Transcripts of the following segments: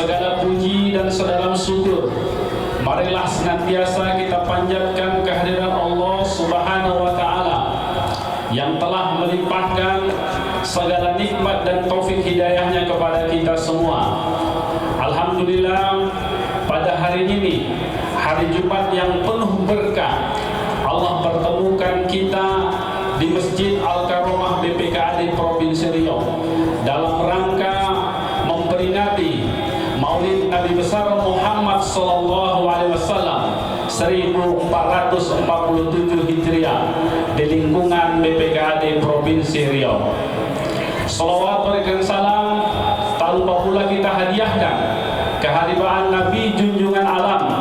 Segala puji dan sedalam syukur marilah senantiasa kita panjatkan kehadiran Allah Subhanahu wa Ta'ala yang telah melimpahkan segala nikmat dan taufik hidayahnya kepada kita semua. Alhamdulillah, pada hari ini, hari Jumat yang penuh berkah, Allah pertemukan kita di Masjid Al-Karomah BPKAD Provinsi Riau dalam rangka memperingati Maulid Nabi besar Muhammad sallallahu alaihi wasallam 1447 Hijriah di lingkungan BPKAD Provinsi Riau. Salawat berikan salam tak lupa pula kita hadiahkan kehadiran Nabi junjungan alam,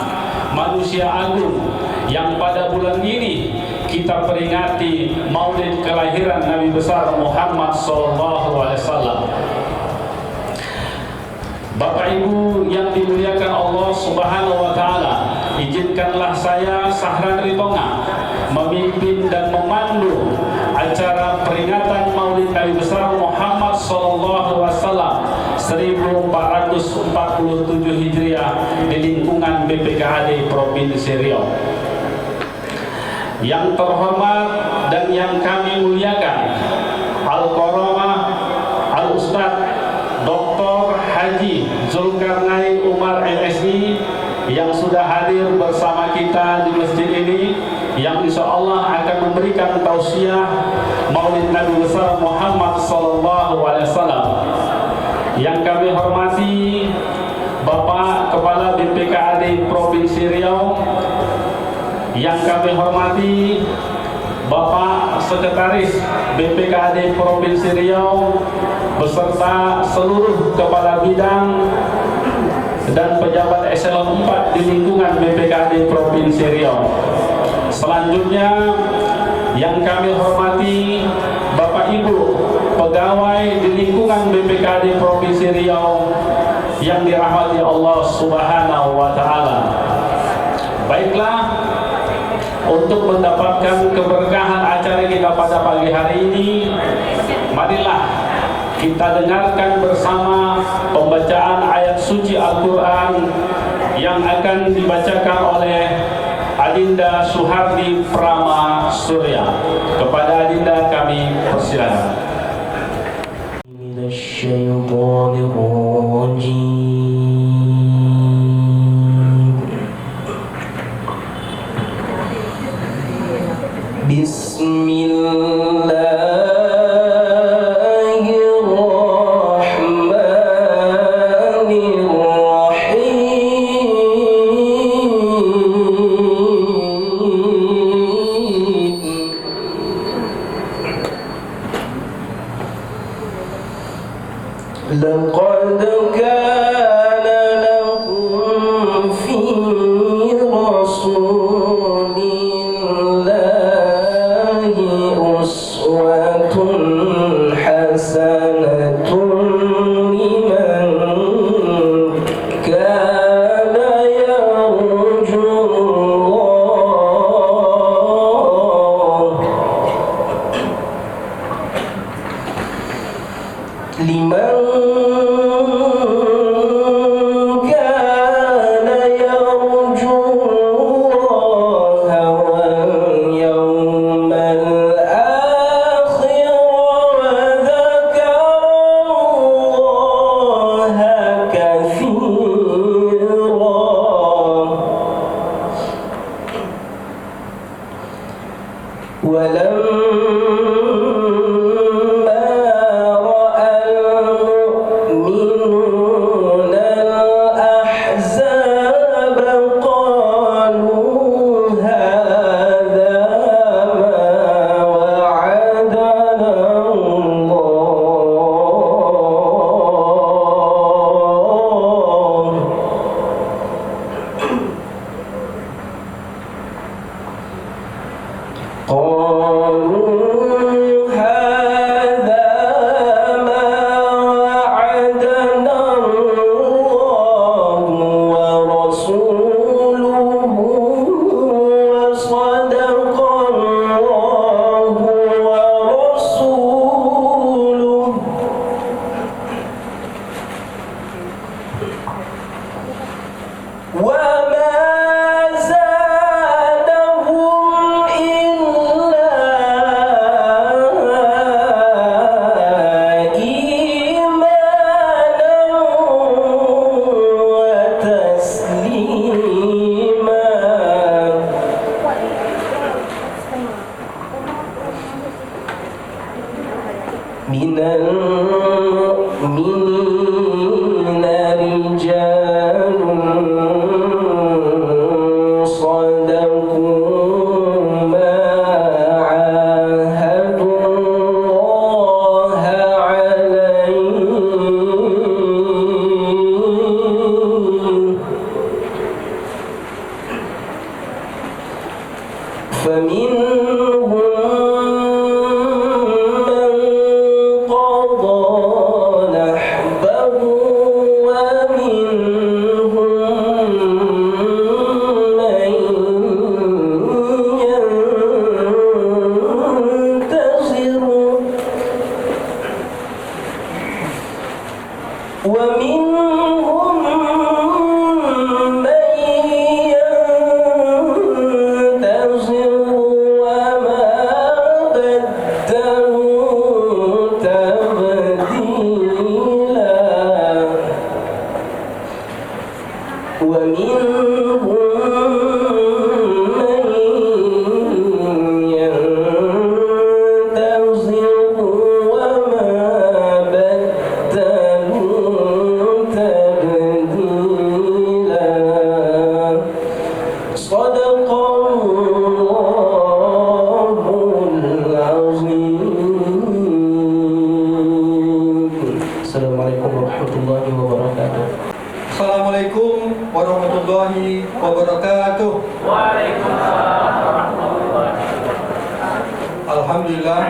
manusia agung yang pada bulan ini kita peringati Maulid kelahiran Nabi besar Muhammad sallallahu alaihi wasallam. Bapak Ibu yang dimuliakan Allah Subhanahu wa Ta'ala, izinkanlah saya Sahran Ritonga memimpin dan memandu acara peringatan Maulid Nabi besar Muhammad sallallahu alaihi wasallam 1447 Hijriah di lingkungan BPKAD Provinsi Riau. Yang terhormat dan yang kami muliakan Al-Qaromah Al-Ustadz Dr. Haji Zulkarnain Umar MSI yang sudah hadir bersama kita di masjid ini, yang insya Allah akan memberikan tausiah Maulid Nabi besar Muhammad sallallahu alaihi wasallam. Yang kami hormati Bapak Kepala BPKAD Provinsi Riau, yang kami hormati Bapak Sekretaris BPKAD Provinsi Riau beserta seluruh kepala bidang dan pejabat eselon 4 di lingkungan BPKAD Provinsi Riau. Selanjutnya yang kami hormati Bapak Ibu pegawai di lingkungan BPKAD Provinsi Riau yang dirahmati Allah Subhanahu wa Ta'ala. Baiklah, untuk mendapatkan keberkahan acara kita pada pagi hari ini, marilah kita dengarkan bersama pembacaan ayat suci Al-Quran yang akan dibacakan oleh Adinda Suhardi Prama Surya. Kepada Adinda kami persilakan.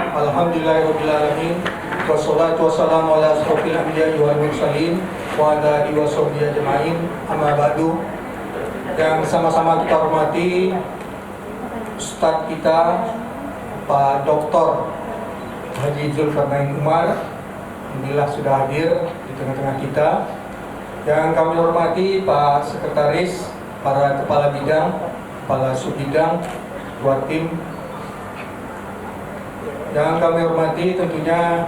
Alhamdulillahirrahmanirrahim. Wassalatu wassalamu ala asrofil anbiya'i wal mursalin wa ala alihi wa sahbihi ajma'in. Amma ba'du. Yang sama-sama kita hormati Ustadz kita Pak Dr. Haji Zulkarnain Umar, inilah sudah hadir di tengah-tengah kita. Yang kami hormati Pak Sekretaris, para kepala bidang, kepala subbidang, ketua tim. Yang kami hormati tentunya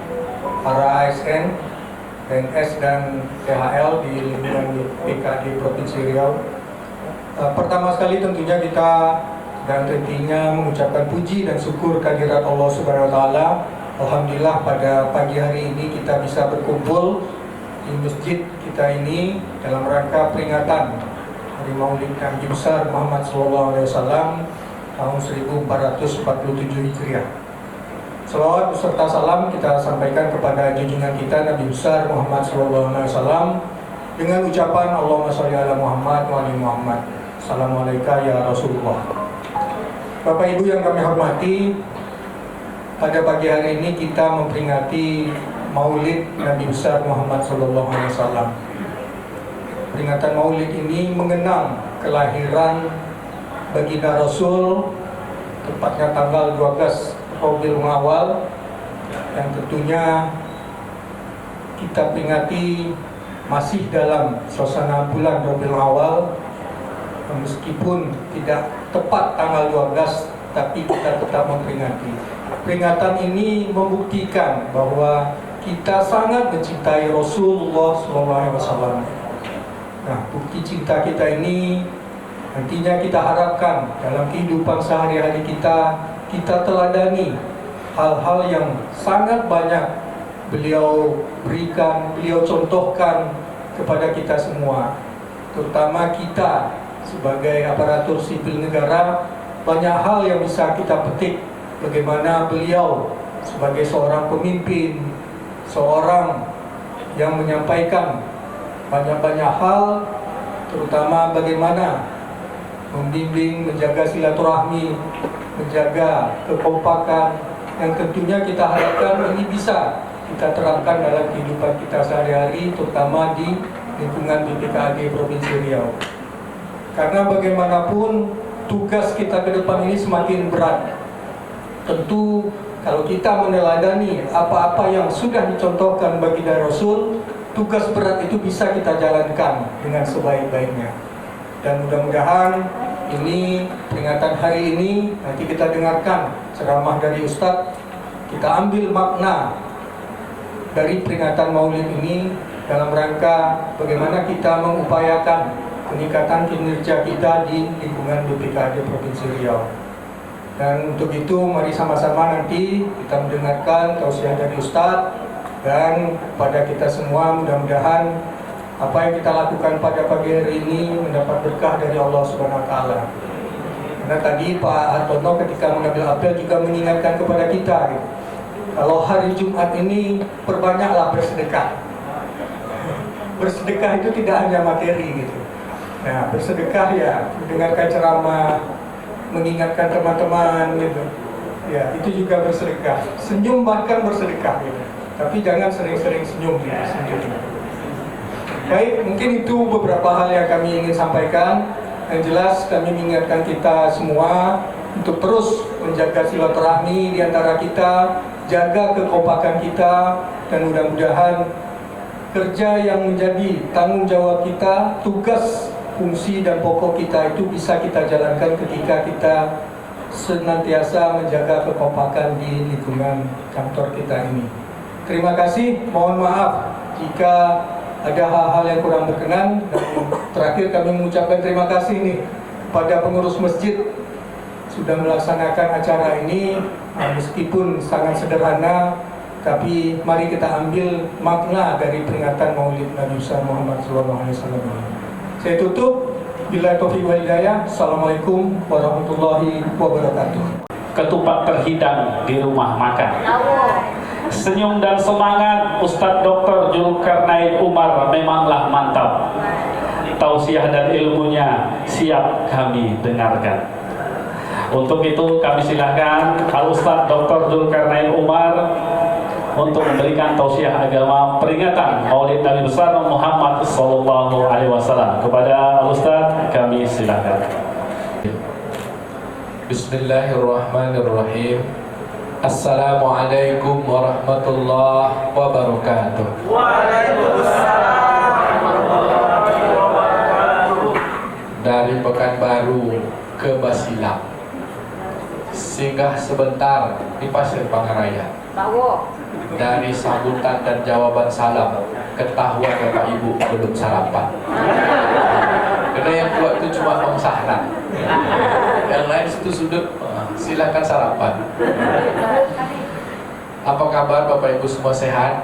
para ASN, PNS dan THL di lingkungan PKD Provinsi Riau. Pertama sekali tentunya kita dan tentunya mengucapkan puji dan syukur kehadirat Allah Subhanahu wa taala. Alhamdulillah pada pagi hari ini kita bisa berkumpul di masjid kita ini dalam rangka peringatan Hari Maulid Nabi besar Muhammad SAW tahun 1447 Hijriah. Salawat beserta salam kita sampaikan kepada junjungan kita Nabi besar Muhammad SAW dengan ucapan Allahumma sholli ala Muhammad wa ali Muhammad. Assalamualaikum ya Rasulullah. Bapak Ibu yang kami hormati, pada pagi hari ini kita memperingati Maulid Nabi besar Muhammad SAW. Peringatan Maulid ini mengenang kelahiran baginda Rasul, tepatnya tanggal 12 Rabiul Awal, yang tentunya kita peringati masih dalam suasana bulan Rabiul Awal, meskipun tidak tepat tanggal 12, tapi kita tetap memperingati. Peringatan ini membuktikan bahwa kita sangat mencintai Rasulullah SAW. Nah, bukti cinta kita ini nantinya kita harapkan dalam kehidupan sehari-hari kita teladani hal-hal yang sangat banyak beliau berikan, beliau contohkan kepada kita semua, terutama kita sebagai aparatur sipil negara. Banyak hal yang bisa kita petik bagaimana beliau sebagai seorang pemimpin, seorang yang menyampaikan banyak-banyak hal, terutama bagaimana membimbing, menjaga silaturahmi, menjaga kekompakan, yang tentunya kita harapkan ini bisa kita terapkan dalam kehidupan kita sehari-hari, terutama di lingkungan BPKAD Provinsi Riau. Karena bagaimanapun tugas kita ke depan ini semakin berat. Tentu kalau kita meneladani apa-apa yang sudah dicontohkan baginda Rasul, tugas berat itu bisa kita jalankan dengan sebaik-baiknya. Dan mudah-mudahan ini peringatan hari ini nanti kita dengarkan ceramah dari Ustadz, kita ambil makna dari peringatan Maulid ini dalam rangka bagaimana kita mengupayakan peningkatan kinerja kita di lingkungan BPKAD Provinsi Riau. Dan untuk itu mari sama-sama nanti kita mendengarkan tausiah dari Ustadz, dan pada kita semua mudah-mudahan apa yang kita lakukan pada pagi hari ini mendapat berkah dari Allah Subhanahu wa taala. Karena tadi Pak Hartono ketika mengambil apel juga mengingatkan kepada kita gitu. Kalau hari Jumat ini perbanyaklah bersedekah. Bersedekah itu tidak hanya materi gitu. Nah, bersedekah ya mendengarkan ceramah, mengingatkan teman-teman gitu. Ya, itu juga bersedekah. Senyum bahkan bersedekah gitu. Tapi jangan sering-sering senyum gitu sendiri. Baik, mungkin itu beberapa hal yang kami ingin sampaikan. Yang jelas kami mengingatkan kita semua untuk terus menjaga silaturahmi di antara kita, jaga kekompakan kita, dan mudah-mudahan kerja yang menjadi tanggung jawab kita, tugas, fungsi dan pokok kita itu bisa kita jalankan ketika kita senantiasa menjaga kekompakan di lingkungan kantor kita ini. Terima kasih, mohon maaf jika ada hal-hal yang kurang berkenan, dan terakhir kami mengucapkan terima kasih nih pada pengurus masjid sudah melaksanakan acara ini, meskipun sangat sederhana, tapi mari kita ambil makna dari peringatan Maulid Nabi Muhammad SAW. Saya tutup, billahi taufiq wal hidayah. Assalamualaikum warahmatullahi wabarakatuh. Ketupat terhidang di rumah makan. Senyum dan semangat Ustadz Dr. Zulkarnain Umar memanglah mantap. Tausiah dan ilmunya siap kami dengarkan. Untuk itu kami silakan Al Ustadz Dr. Zulkarnain Umar untuk memberikan tausiah agama peringatan Maulid Nabi besar Muhammad sallallahu alaihi wasallam. Kepada Al Ustadz kami silakan. Bismillahirrahmanirrahim. Assalamualaikum warahmatullahi wabarakatuh. Waalaikumsalam warahmatullahi wabarakatuh. Dari Pekanbaru ke Basilang, singgah sebentar di Pasir Pangaraya. Dari sambutan dan jawaban salam, ketahuan Bapak Ibu belum sarapan. Karena yang kuat itu cuma Bang Sahran. Yang lain itu sudut, silakan sarapan. Apa kabar Bapak Ibu semua sehat?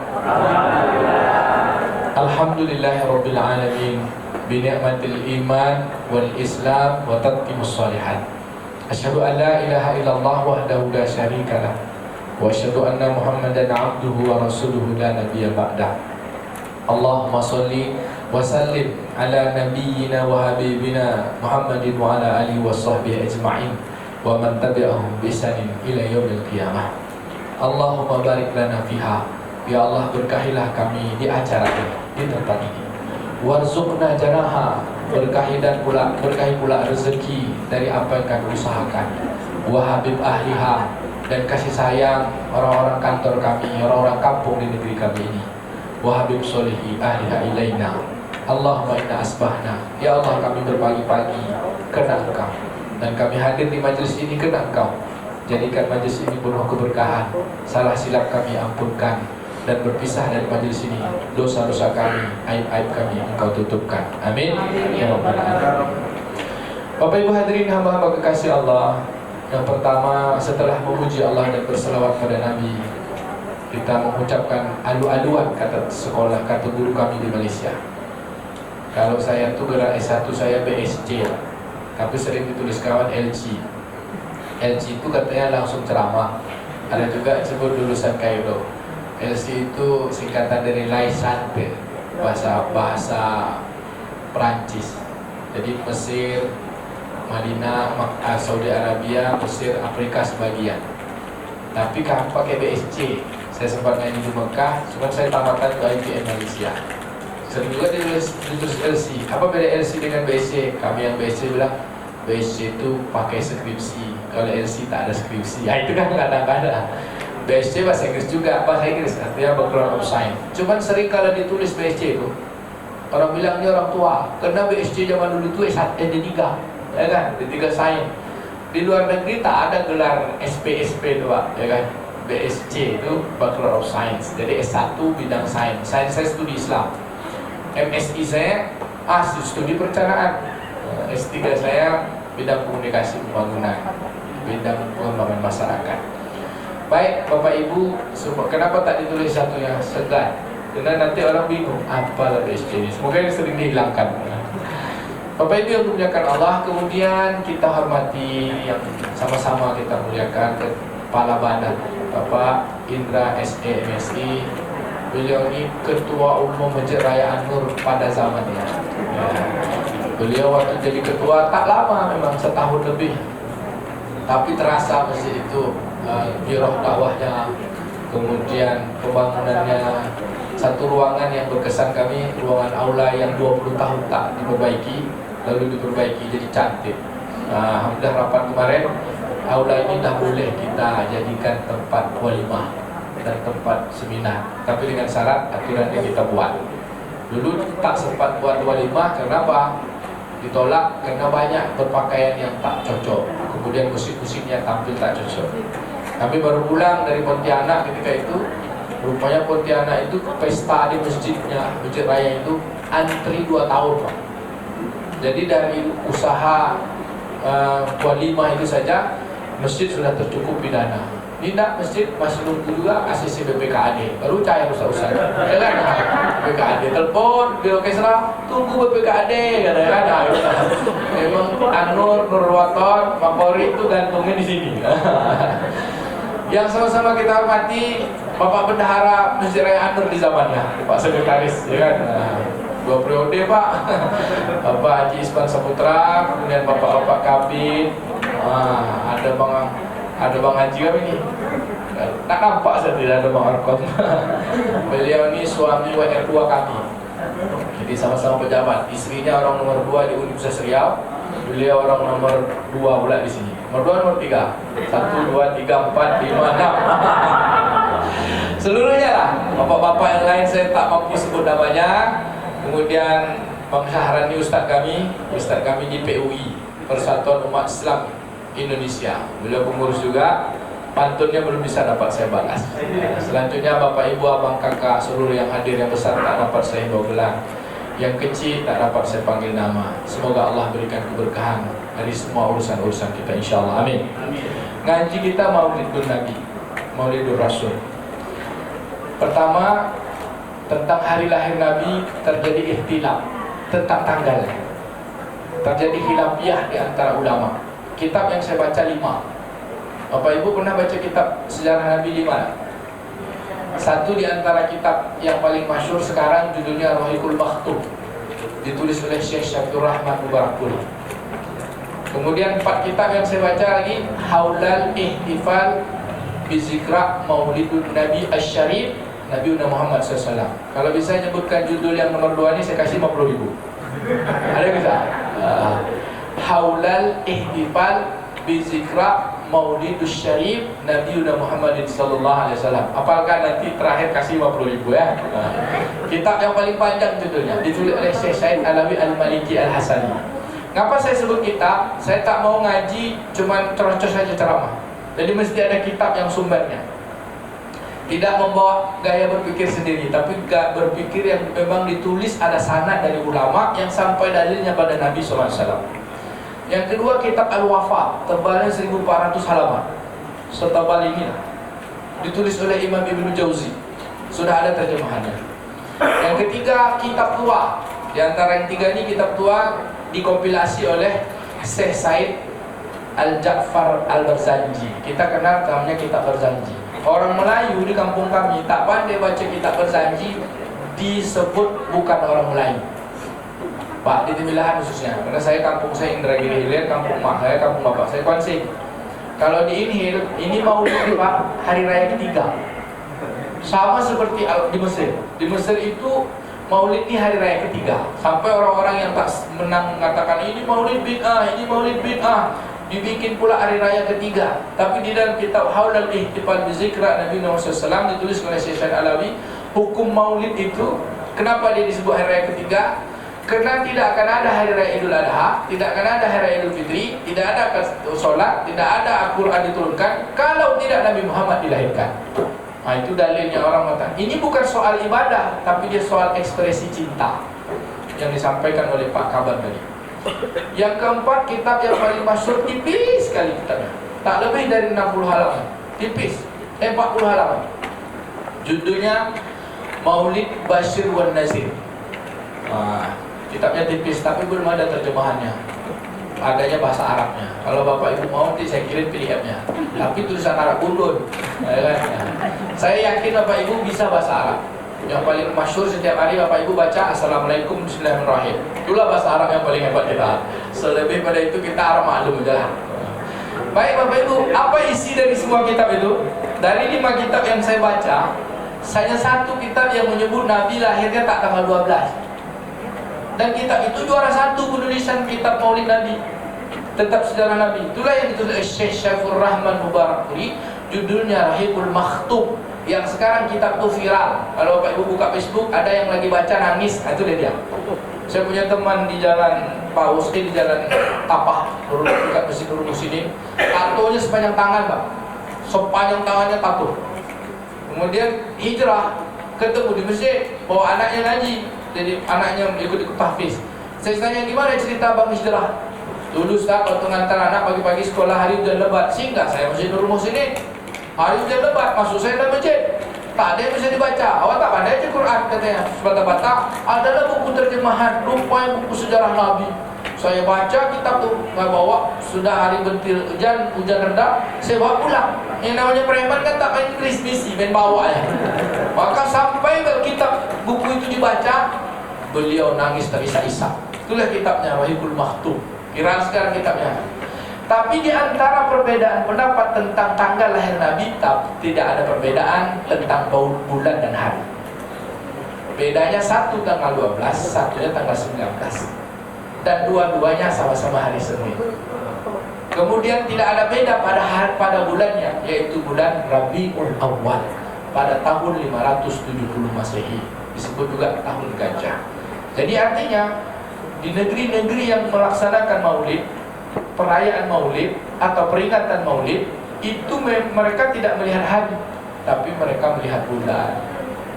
Alhamdulillahirabbil alamin bi ni'matil iman wal islam wa tatqimus shalihat. Asyhadu an la ilaha illallah wahdahu la syarikalah wa asyhadu anna Muhammadan abduhu wa rasuluhu la nabiyya ba'dah. Allahumma shalli wa sallim ala nabiyyina wa habibina Muhammadin wa ala alihi wa sahbihi ajma'in wa man tabi'ahum bi ihsanin ila yaumil qiyamah. Allahumma barik lana fiha. Ya Allah, berkahilah kami di acara ini, di tempat ini. Warzuqna janaha, berkahi pula rezeki dari apa yang kami usahakan. Wa habib ahliha, dan kasih sayang orang-orang kantor kami, orang-orang kampung di negeri kami ini. Wa habib solihi ahliha ilaina. Allahumma inna asbahna. Ya Allah, kami berpagi-pagi kena Engkau, dan kami hadir di majelis ini kena Engkau. Jadikan majelis ini penuh keberkahan. Salah silap kami ampunkan, dan berpisah dari majelis ini dosa-dosa kami, aib-aib kami Engkau tutupkan. Amin ya rabbal alamin. Bapak Ibu hadirin hamba-hamba kekasih Allah, yang pertama setelah memuji Allah dan berselawat pada Nabi, kita mengucapkan alu-aluan kata sekolah, kata guru kami di Malaysia. Kalau saya tuh gelar S1 saya BSc, tapi sering ditulis kawan LG. LG itu katanya langsung ceramah. Ada juga disebut lulusan Kairo. LC itu singkatan dari Laisante, bahasa Perancis. Jadi Mesir, Madinah, Saudi Arabia, Mesir, Afrika sebagian. Tapi kami pakai BSc. Saya sempat ngaji di Mekah, cuma saya tamatkan ke IPM Malaysia. Sering juga ditulis LC. Apa beda LC dengan BSc? Kami yang BSc bilang BSc itu pakai skripsi, kalau LC tak ada skripsi. Ya itu kan kadang-kadang. BSC bahasa Inggris juga, bahasa Inggris artinya background of science. Cuman sering kalau ditulis BSC itu orang bilang ini orang tua, karena BSC zaman dulu itu D3, ya kan, D3 sains. Di luar negeri tak ada gelar SP itu, Pak, ya kan. BSC itu Bachelor of Science, jadi S1 bidang sains. Sains saya studi Islam. MSI saya studi perencanaan. S3 saya bidang komunikasi pembangunan, bidang pengembangan masyarakat. Baik, Bapak Ibu, kenapa tak ditulis satunya segan? Karena nanti orang bingung, apalah BSC ini. Semoga ini sering dihilangkan. Bapak Ibu yang dimuliakan Allah, kemudian kita hormati yang sama-sama kita muliakan Kepala Badan Bapak Indra SE MSI. Beliau ini Ketua Umum Masjid Raya An-Nur pada zamannya. Ya. Beliau waktu jadi ketua tak lama, memang setahun lebih, tapi terasa masjid itu giroh dakwahnya, kemudian pembangunannya. Satu ruangan yang berkesan kami, ruangan aula yang 20 tahun tak diperbaiki, lalu diperbaiki jadi cantik. Alhamdulillah rapat kemarin, aula ini dah boleh kita jadikan tempat walimah dan tempat seminar, tapi dengan syarat aturannya kita buat. Dulu tak sempat buat walimah, kenapa? Ditolak karena banyak berpakaian yang tak cocok, kemudian musik-musiknya tampil tak cocok. Kami baru pulang dari Pontianak ketika itu. Rupanya Pontianak itu pesta di masjidnya, Masjid Raya itu antri 2 tahun, Pak. Jadi dari usaha walimah itu saja masjid sudah tercukupi dana. Ini nak masjid masih nunggu juga ACC BPKAD, baru cair usah-usah. Ya kan? BPKAD telepon, biro kesra, tunggu BPKAD, kan? Memang An-Nur, Nurwaton, Mapolri itu gantungnya di sini. Yang sama-sama kita hormati Bapak Bendahara Masjid Raya An-Nur di zamannya, Pak Sekretaris, ya kan? 2 periode, Pak. Bapak Haji Isban Saputra, kemudian Bapak-Bapak Kabin, ada Bang Haji kami ini. Tak nampak saya tidak ada Bang Arkot. Beliau ini suami WR2 kami. Jadi sama-sama pejabat. Istrinya orang nomor 2 di Universitas Riau, beliau orang nomor 2 pula di sini. Nomor 2, nomor 3. 1, 2, 3, 4, 5, 6. Seluruhnya lah. Bapak-bapak yang lain saya tak mampu sebut namanya. Kemudian Bang Syahrani Ustaz kami di PUI, Persatuan Umat Islam Indonesia. Beliau pengurus juga. Pantunnya belum bisa dapat saya balas. Selanjutnya Bapak Ibu, Abang Kakak, seluruh yang hadir, yang besar tak dapat saya bawa gelar, yang kecil tak dapat saya panggil nama. Semoga Allah berikan keberkahan dari semua urusan-urusan kita, insyaAllah. Amin. Ngaji kita Maulidun Nabi, Maulidun Rasul. Pertama, tentang hari lahir Nabi terjadi ikhtilaf tentang tanggalnya. Terjadi khilafiyah di antara ulama. Kitab yang saya baca 5. Bapak Ibu pernah baca kitab sejarah Nabi 5? Satu di antara kitab yang paling masyhur sekarang judulnya Rohiqul Maktum, ditulis oleh Syekh Syabdur Rahman Mubarakpuri. Kemudian 4 kitab yang saya baca lagi, Haulal Ihtifal Bizikra Maulidun Nabi Asy-Syarif Nabi Muhammad SAW. Kalau bisa nyebutkan judul yang nomor 2 ini saya kasih 50.000. Ada bisa? Haulal Ihtifal Bizikra Maulidus Syarif Nabi Muhammad sallallahu alaihi wasallam. Apalagi nanti terakhir kasih 50.000 ya. Kitab yang paling panjang judulnya, ditulis oleh Syekh Said Alawi Al-Maliki Al-Hasani. Ngapa saya sebut kitab? Saya tak mau ngaji cuman terocos saja ceramah. Jadi mesti ada kitab yang sumbernya. Tidak membawa gaya berpikir sendiri, tapi berpikir yang memang ditulis ada sanad dari ulama yang sampai dalilnya pada Nabi SAW. Yang kedua, kitab Al-Wafa, tebalnya 1400 halaman. Setebal ini lah. Ditulis oleh Imam Ibnu Jauzi. Sudah ada terjemahannya. Yang ketiga, kitab tua. Di antara yang 3 ini kitab tua dikompilasi oleh Syekh Said Al-Ja'far Al-Barzanji. Kita kenal namanya kitab Barzanji. Orang Melayu di kampung kami tak pandai baca kitab Barzanji, disebut bukan orang Melayu, Pak, di Timilahan khususnya. Karena saya kampung saya Indragiri Hilir, kampung mak saya, kampung bapak saya Kuansing. Kalau di Inhil, ini Maulid Pak, hari raya ketiga. Sama seperti di Mesir. Di Mesir itu Maulid ini hari raya ketiga. Sampai orang-orang yang tak menang mengatakan ini Maulid bid'ah, ini Maulid bid'ah. dibikin pula hari raya ketiga. Tapi di dalam kitab Haulal Ihtifal bi Zikra Nabi Muhammad SAW ditulis oleh Syekh Alawi, hukum maulid itu kenapa dia disebut hari raya ketiga? Karena tidak akan ada hari raya Idul Adha, tidak akan ada hari raya Idul Fitri, tidak ada solat, tidak ada Al-Quran diturunkan kalau tidak Nabi Muhammad dilahirkan. Nah, itu dalilnya orang mengatakan ini bukan soal ibadah, tapi dia soal ekspresi cinta yang disampaikan oleh Pak Kabar tadi. Yang keempat, kitab yang paling masyhur, tipis sekali kitabnya, tak lebih dari 60 halaman, tipis, 40 halaman. Judulnya Maulid Bashir wan Nazir. Kitabnya tipis, tapi belum ada terjemahannya. Adanya bahasa Arabnya. Kalau Bapak Ibu mau, nanti saya kirim PDF-nya. Tapi tulisan Arab undun. Saya yakin Bapak Ibu bisa bahasa Arab. Yang paling masyhur setiap hari Bapak Ibu baca Assalamualaikum Bismillahirrahmanirrahim. Itulah bahasa Arab yang paling hebat kita. Selebih pada itu kita Arab maklum aja. Baik Bapak Ibu, apa isi dari semua kitab itu? Dari 5 kitab yang saya baca, hanya 1 kitab yang menyebut Nabi lahirnya tak tanggal 12. Dan kitab itu juara 1 penulisan kitab Maulid Nabi, tetap sejarah Nabi. Itulah yang ditulis Syekh Syaifur Rahman Mubarakpuri, judulnya Rahibul Makhtub, yang sekarang kitab itu viral. Kalau Bapak Ibu buka Facebook, ada yang lagi baca nangis, itu dia. Saya punya teman di jalan Paus, di jalan Tapah, dekat Masjid Nurul Muslimin, tatonya sepanjang tangan, Pak. Sepanjang tangannya tato. Kemudian hijrah, ketemu di masjid, bawa anaknya ngaji. Jadi anaknya ikut tahfiz. Saya tanya, gimana cerita Bang hijrah? Dulu Ustaz, waktu ngantar anak pagi-pagi sekolah hari hujan lebat, singkat saya masih di rumah sini. Hari hujan lebat, masuk saya dalam masjid, tak ada yang bisa dibaca. Awak tak pandai aja Quran, katanya. Sebata-bata adalah buku terjemahan, rupanya buku sejarah Nabi. Saya baca kitab tu, saya bawa, sudah hari bentil hujan reda, saya bawa pulang. Yang namanya preman kan tak main Inggris, misi, main bawa ya. Maka sampai kitab buku itu dibaca, beliau nangis terisak-isak. Itulah kitabnya Rahibul Makhtub. Viral sekarang kitabnya. Tapi di antara perbedaan pendapat tentang tanggal lahir Nabi, tidak ada perbedaan tentang bulan dan hari. Bedanya satu tanggal 12, satunya tanggal 19. Dan dua-duanya sama-sama hari Senin. Kemudian tidak ada beda pada bulannya, yaitu bulan Rabiul Awal pada tahun 570 Masehi, disebut juga tahun gajah. Jadi artinya di negeri-negeri yang melaksanakan Maulid, perayaan Maulid atau peringatan Maulid, itu mereka tidak melihat hari, tapi mereka melihat bulan.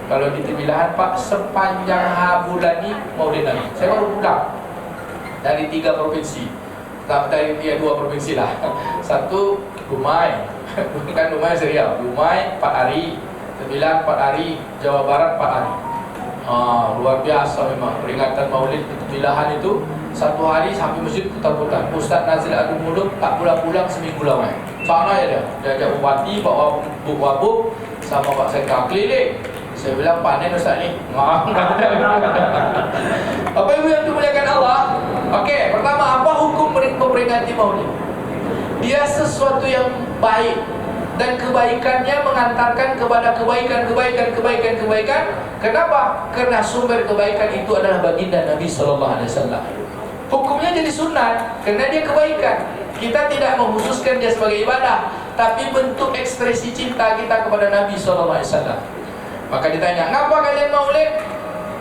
Kalau di Timilahan, Pak, sepanjang bulan ini Maulid Nabi. Saya baru pulang dari 3 provinsi, dari 2 provinsi lah. Satu Dumai, bukan Dumai Seriau, Dumai 4 hari, Timilahan 4 hari, Jawa Barat 4 hari. Luar biasa memang peringatan Maulid di Timilahan itu. 1 hari sampai masjid putar-putar. Ustaz Nazil Adul Muluk tak pulang-pulang seminggu lama. Sana ya dia ajak bupati bawa buk-wabuk sama Pak Sekda keliling. Saya bilang panen Ustaz ni. Apa ibu yang dimuliakan Allah? Okey, pertama, apa hukum memperingati Maulid? Dia sesuatu yang baik dan kebaikannya mengantarkan kepada kebaikan. Kenapa? Karena sumber kebaikan itu adalah baginda Nabi SAW. Hukumnya jadi sunat karena dia kebaikan. Kita tidak mengkhususkan dia sebagai ibadah, tapi bentuk ekspresi cinta kita kepada Nabi SAW. Maka ditanya, ngapa kalian maulid?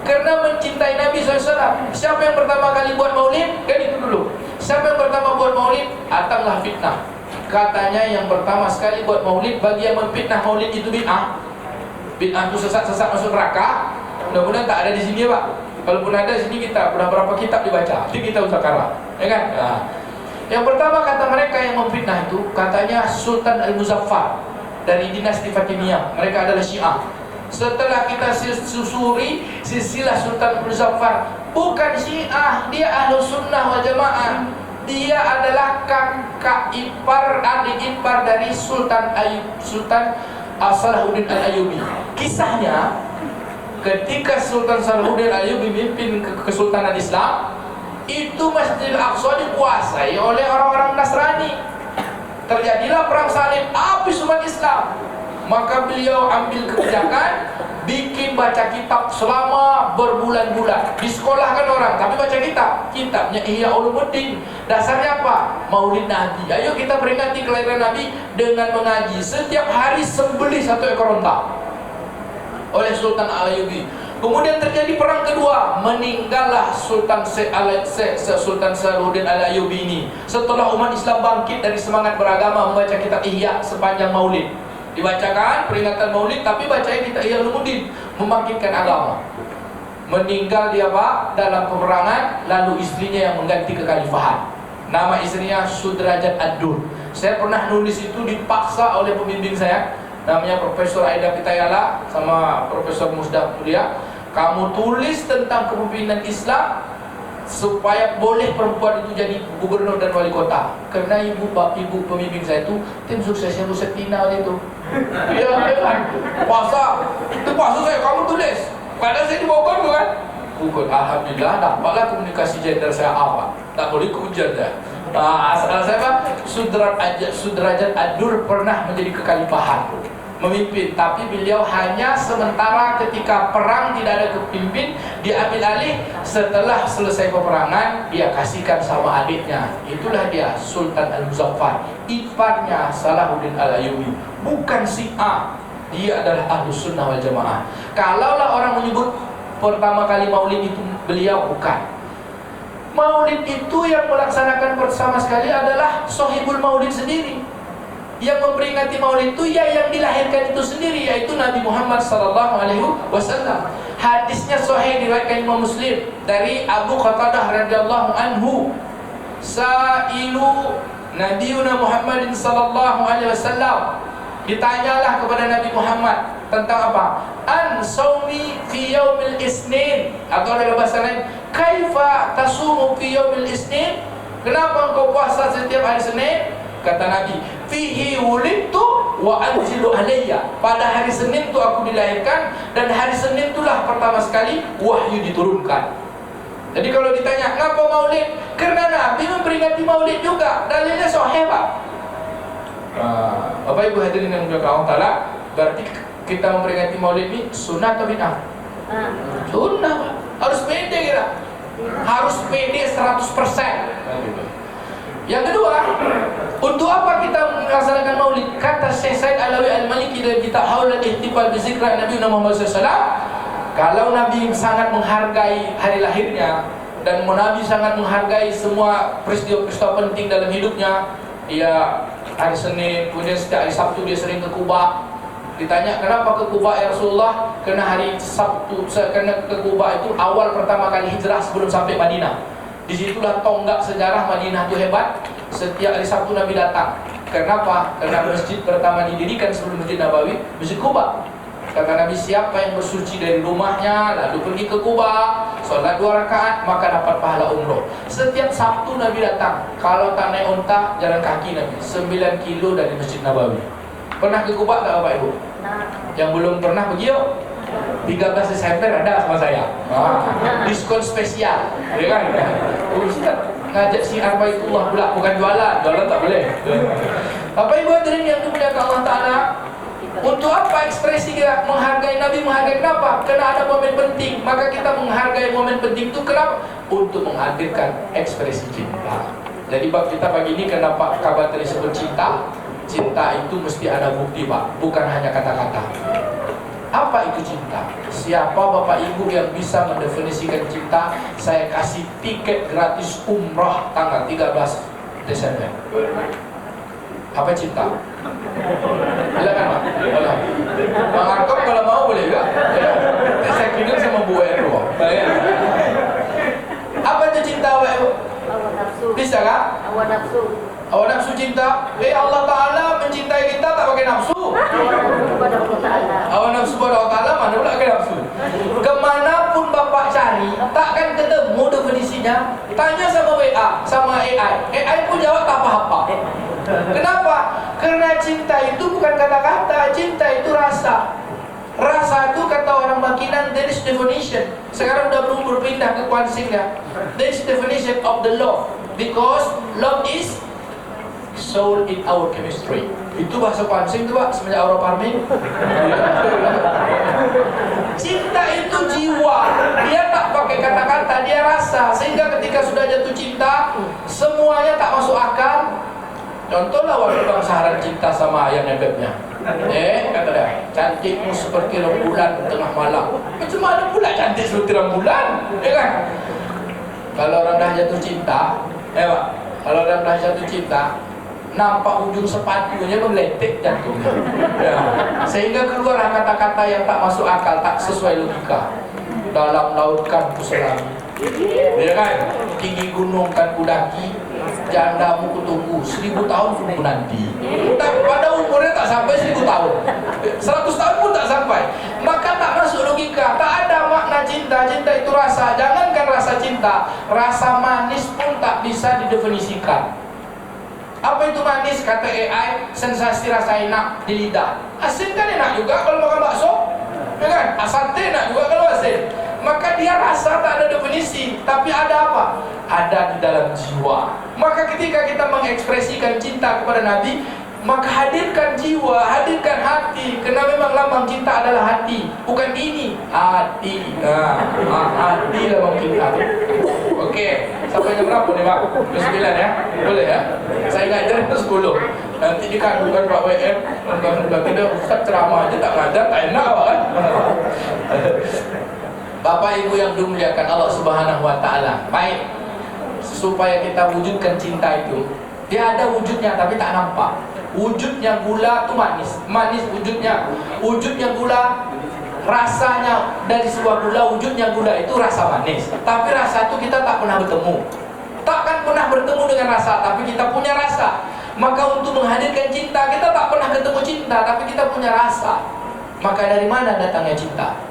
Karena mencintai Nabi SAW. Siapa yang pertama kali buat maulid? Kan itu dulu. Siapa yang pertama buat maulid? Datanglah fitnah. Katanya yang pertama sekali buat maulid, bagi yang memfitnah maulid itu bid'ah. Bid'ah itu sesat-sesat masuk neraka. Mudah-mudahan tak ada di sini, Pak. Kalaupun ada di sini, kita sudah berapa kitab dibaca, nanti kita usah kalah, ya kan? Nah, yang pertama kata mereka yang memfitnah itu, katanya Sultan Al-Muzaffar dari dinasti Fatimiyah. Mereka adalah Syiah. Setelah kita susuri silsilah Sultan Al-Muzaffar, bukan Syiah, dia Ahlus Sunnah wal Jamaah. Dia adalah kakak ipar, adik ipar dari Sultan Salahuddin Al-Ayyubi. Kisahnya, ketika Sultan Salahuddin Al-Ayyubi memimpin Kesultanan Islam, itu Masjidil Aqsa dikuasai oleh orang-orang Nasrani. Terjadilah perang salib, habis umat Islam. Maka beliau ambil kebijakan, bikin baca kitab selama berbulan-bulan. Di sekolah kan orang, tapi baca kitab. Kitabnya Ihya Ulumuddin. Dasarnya apa? Maulid Nabi. Ayo kita peringati kelahiran Nabi dengan mengaji. Setiap hari sembelih 1 ekor unta oleh Sultan Al-Ayyubi. Kemudian terjadi perang kedua, meninggallah Sultan Salahuddin Al-Ayyubi ini. Setelah umat Islam bangkit dari semangat beragama, membaca kitab Ihya sepanjang Maulid. Dibacakan peringatan Maulid, tapi bacanya kitab Ihya Ulumuddin, membangkitkan agama. Meninggal dia Pak dalam peperangan, lalu istrinya yang mengganti kekhalifahan. Nama istrinya Sudrajat Ad-Dur. Saya pernah nulis itu dipaksa oleh pembimbing saya, namanya Profesor Aida Pitayala sama Profesor Musdaq Mulia. Kamu tulis tentang kepemimpinan Islam supaya boleh perempuan itu jadi gubernur dan wali kota. Karena ibu pembimbing saya itu tim suksesnya Bu Septina waktu itu. Iya kan? Puasa saya, kamu tulis. Padahal saya di Bogor tuh kan. Bogor, alhamdulillah dapatlah komunikasi gender saya apa. Tak boleh kujan dah. Asal saya Pak, Sudrajat Ad-Dur pernah menjadi kekhalifahan, memimpin, tapi beliau hanya sementara. Ketika perang tidak ada kepimpin, dia ambil alih. Setelah selesai peperangan, dia kasihkan sama adiknya. Itulah dia Sultan Al-Muzaffar, iparnya Salahuddin Al-Ayyubi. Bukan Syiah, dia adalah Ahlus Sunnah wal Jamaah. Kalaulah orang menyebut pertama kali Maulid itu beliau, bukan. Maulid itu yang melaksanakan bersama sekali adalah Sohibul Maulid sendiri. Yang memperingati Maulid itu ya yang dilahirkan itu sendiri, yaitu Nabi Muhammad SAW. Hadisnya sahih diriwayatkan Imam Muslim dari Abu Qatadah radhiyallahu anhu. Sa'ilu Nabiuna Muhammadin sallallahu alaihi wasallam. Ditanyalah kepada Nabi Muhammad tentang apa? An saumi fi yaumil isnin, atau dalam bahasa lain, kaifa tasumu fi yaumil isnin? Kenapa engkau puasa setiap hari Senin? Kata Nabi, fihi wulidtu wa anzilu alayya. Pada hari Senin itu aku dilahirkan, dan hari Senin itulah pertama sekali wahyu diturunkan. Jadi kalau ditanya, kenapa Maulid? Karena Nabi memperingati Maulid juga. Dalilnya sahih Pak. Bapak Ibu hadirin yang dimuliakan Allah Ta'ala, berarti kita memperingati Maulid ini sunnah atau bid'ah? Sunnah Pak. Harus pede kita. Harus pede 100%. Yang kedua, untuk apa kita melaksanakan Maulid? Kata Syekh Said Alawi Al-Maliki dalam kitab Haulul Ihtifal bi Zikra Nabi Muhammad SAW, kalau Nabi sangat menghargai hari lahirnya dan Nabi sangat menghargai semua peristiwa-peristiwa penting dalam hidupnya, dia hari Senin, kemudian setiap hari Sabtu dia sering ke Kuba. Ditanya, kenapa ke Kuba ya Rasulullah? Karena hari Sabtu, karena ke Kuba itu awal pertama kali hijrah sebelum sampai Madinah. Disitulah tonggak sejarah Madinah itu hebat. Setiap hari Sabtu Nabi datang. Kenapa? Karena masjid pertama didirikan sebelum Masjid Nabawi, Masjid Kuba. Kata Nabi, siapa yang bersuci dari rumahnya lalu pergi ke Kuba, sholat 2 rakaat, maka dapat pahala umroh. Setiap Sabtu Nabi datang. Kalau tak naik unta, jalan kaki Nabi 9 kilo dari Masjid Nabawi. Pernah ke Kuba tak Bapak Ibu? Yang belum pernah pergi yuk. 13 Desember ada sama saya. Diskon spesial, ya kan? Ustaz ngajak siar Baitullah pula, bukan jualan tak boleh. Bapak Ibu hadirin yang dimuliakan Allah Ta'ala, untuk apa ekspresi kita menghargai Nabi? Menghargai kenapa? Karena ada momen penting. Maka kita menghargai momen penting itu kenapa? Untuk menghadirkan ekspresi cinta. Jadi bab kita pagi ini, kenapa kabar tersebut cinta? Cinta itu mesti ada bukti Pak, bukan hanya kata-kata. Apa itu cinta? Siapa Bapak Ibu yang bisa mendefinisikan cinta? Saya kasih tiket gratis umrah tanggal 13 Desember. Apa cinta? Silakan Pak. Bang Arkom kalau mau boleh juga. Ya. Saya kirim sama Bu Ero. Apa itu cinta Bapak Ibu? Bisa kan? Awak nafsu cinta? Allah Ta'ala mencintai kita tak pakai nafsu. Awak nafsu pada Allah Ta'ala mana pula pakai nafsu. Kemanapun Bapak cari, takkan ketemu definisinya. Tanya sama WA, sama AI. AI pun jawab tak apa-apa. Kenapa? Karena cinta itu bukan kata-kata, cinta itu rasa. Rasa itu kata orang Makinan, there is definition. Sekarang udah berpindah ke Kuansing ya. There is definition of the love. Because love is soul in our chemistry. Itu bahasa Pansing itu Pak, semenjak Euro Farming. Cinta itu jiwa. Dia tak pakai kata-kata, dia rasa. Sehingga ketika sudah jatuh cinta, semuanya tak masuk akal. Contohlah waktu Bang Sahran cinta sama ayam bebeknya. Kata dia, cantikmu seperti rembulan tengah malam. Macam mana pula cantik seperti rembulan? Kan? Kalau orang dah jatuh cinta, Pak, kalau orang dah jatuh cinta, nampak ujung sepatunya meletek jantungnya. Ya. Sehingga keluar kata-kata yang tak masuk akal, tak sesuai logika. Dalam laut kan ku selami, ya kan? Tinggi gunung kan ku daki, jandamu ku tunggu 1000 tahun ku nanti. Tapi pada umurnya tak sampai 1000 tahun, 100 tahun pun tak sampai. Maka tak masuk logika, tak ada makna cinta. Cinta itu rasa. Jangankan rasa cinta, rasa manis pun tak bisa didefinisikan. Apa itu manis? Kata AI, sensasi rasa enak di lidah. Asin kan enak juga kalau makan bakso, ya kan? Sate enak juga kalau asin. Maka dia rasa tak ada definisi, tapi ada apa? Ada di dalam jiwa. Maka ketika kita mengekspresikan cinta kepada Nabi, maka hadirkan jiwa, hadirkan hati. Karena memang lambang cinta adalah hati, bukan ini, hati. Hati lambang cinta. Oke, sampai jam berapa nih Pak? Jam 9 ya? Boleh ya? Saya ngajar ke 10. Nanti dikandungkan Pak WM, nanti dia Ustaz ceramah aja tak ngajar, tak enak kan? Bapak Ibu yang dimuliakan Allah Subhanahu wa Ta'ala. Baik, supaya kita wujudkan cinta itu, dia ada wujudnya tapi tak nampak. Wujudnya gula itu manis, manis wujudnya gula, rasanya dari sebuah gula, wujudnya gula itu rasa manis. Tapi rasa itu kita tak pernah bertemu, takkan pernah bertemu dengan rasa, tapi kita punya rasa. Maka untuk menghadirkan cinta, kita tak pernah ketemu cinta, tapi kita punya rasa. Maka dari mana datangnya cinta?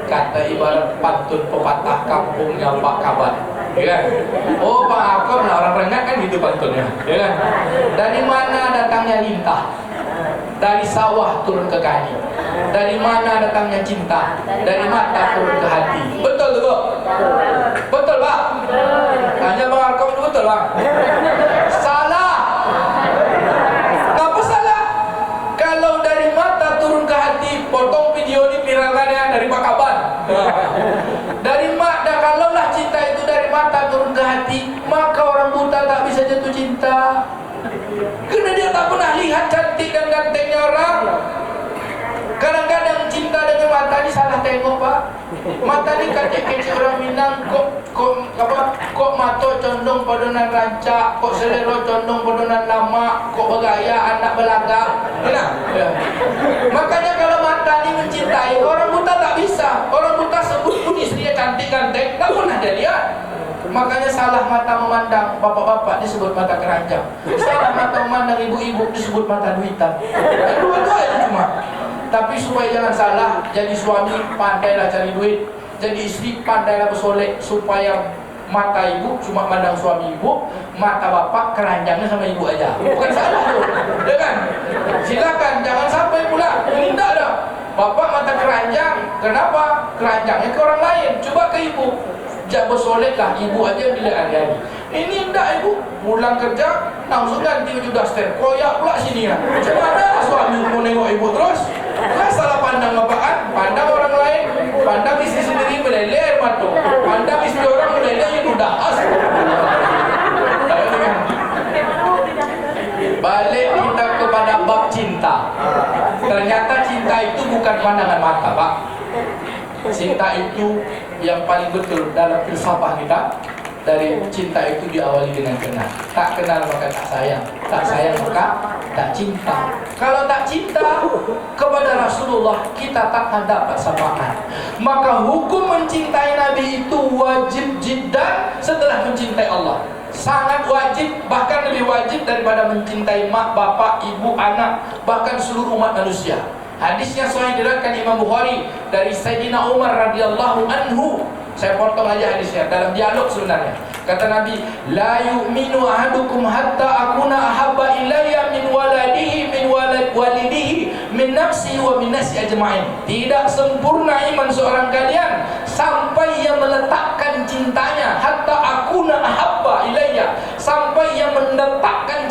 Kata ibarat pantun pepatah kampungnya Pak Kaban, ya kan? Oh Pak Akom lah, orang Rengat kan gitu pantunnya, ya kan? Dari mana datangnya lintah? Dari sawah turun ke kaki. Dari mana datangnya cinta? Dari mata turun ke hati. Betul tu Bu? Betul Pak? Tanya Bang Akom itu betul Bang? Salah. Kenapa salah? Kalau dari mata turun ke hati, potong video ini viralkannya dari Pak Kaban. Dari mata, kalaulah cinta itu dari mata turun ke hati, maka orang buta tak bisa jatuh cinta. Karena dia tak pernah lihat cantik dan gantengnya orang. Kadang-kadang cinta dengan mata ini salah tengok Pak. Mata ni kecil-kecil orang Minang, kok mata condong padunan rancak, kok selero condong padunan lama, kok bergaya anak belagak. Ya. Makanya kalau mata ni mencintai, orang buta tak bisa. Orang buta sebut pun istrinya cantik ganteng, tak pernah dia lihat. Makanya salah mata memandang bapak-bapak disebut mata keranjang, salah mata memandang ibu-ibu disebut mata duitan. Dua-dua aja cuma. Tapi supaya jangan salah, jadi suami pandailah cari duit, jadi istri pandailah bersolek, supaya mata ibu cuma mandang suami ibu, mata bapak keranjangnya sama ibu aja. Bukan salah tuh, ya kan? Silakan, jangan sampai pula ini enggak ada. Bapak mata keranjang, kenapa? Keranjangnya ke orang lain, coba ke ibu. Jak bersoleklah ibu aja bila hari-hari. Ini enggak ibu, pulang kerja langsung ganti baju daster, koyak pula sini ya. Macam mana suami mau nengok ibu terus? Lah salah pandang apaan? Pandang orang lain, pandang istri sendiri meleleh air mata, pandang istri orang meleleh yang udah as. Balik kita kepada bab cinta. Ternyata cinta itu bukan pandangan mata, Pak. Cinta itu yang paling betul dalam filsafat kita. Dari cinta itu diawali dengan kenal. Tak kenal maka tak sayang maka tak cinta. Kalau tak cinta kepada Rasulullah, kita takkan dapat syafaat. Maka hukum mencintai Nabi itu wajib jiddan setelah mencintai Allah. Sangat wajib, bahkan lebih wajib daripada mencintai mak, bapak, ibu, anak, bahkan seluruh umat manusia. Hadisnya sahih diriwayatkan Imam Bukhari dari Sayyidina Umar radhiyallahu anhu. Saya potong aja hadisnya dalam dialog sebenarnya. Kata Nabi, la yu'minu ahadukum hatta akuna ahabba ilayya min waladihi min walidihi min nafsi wa min nasi ajma'in. Tidak sempurna iman seorang kalian sampai ia meletakkan cintanya, hatta akuna ahabba ilayya, sampai ia meletakkan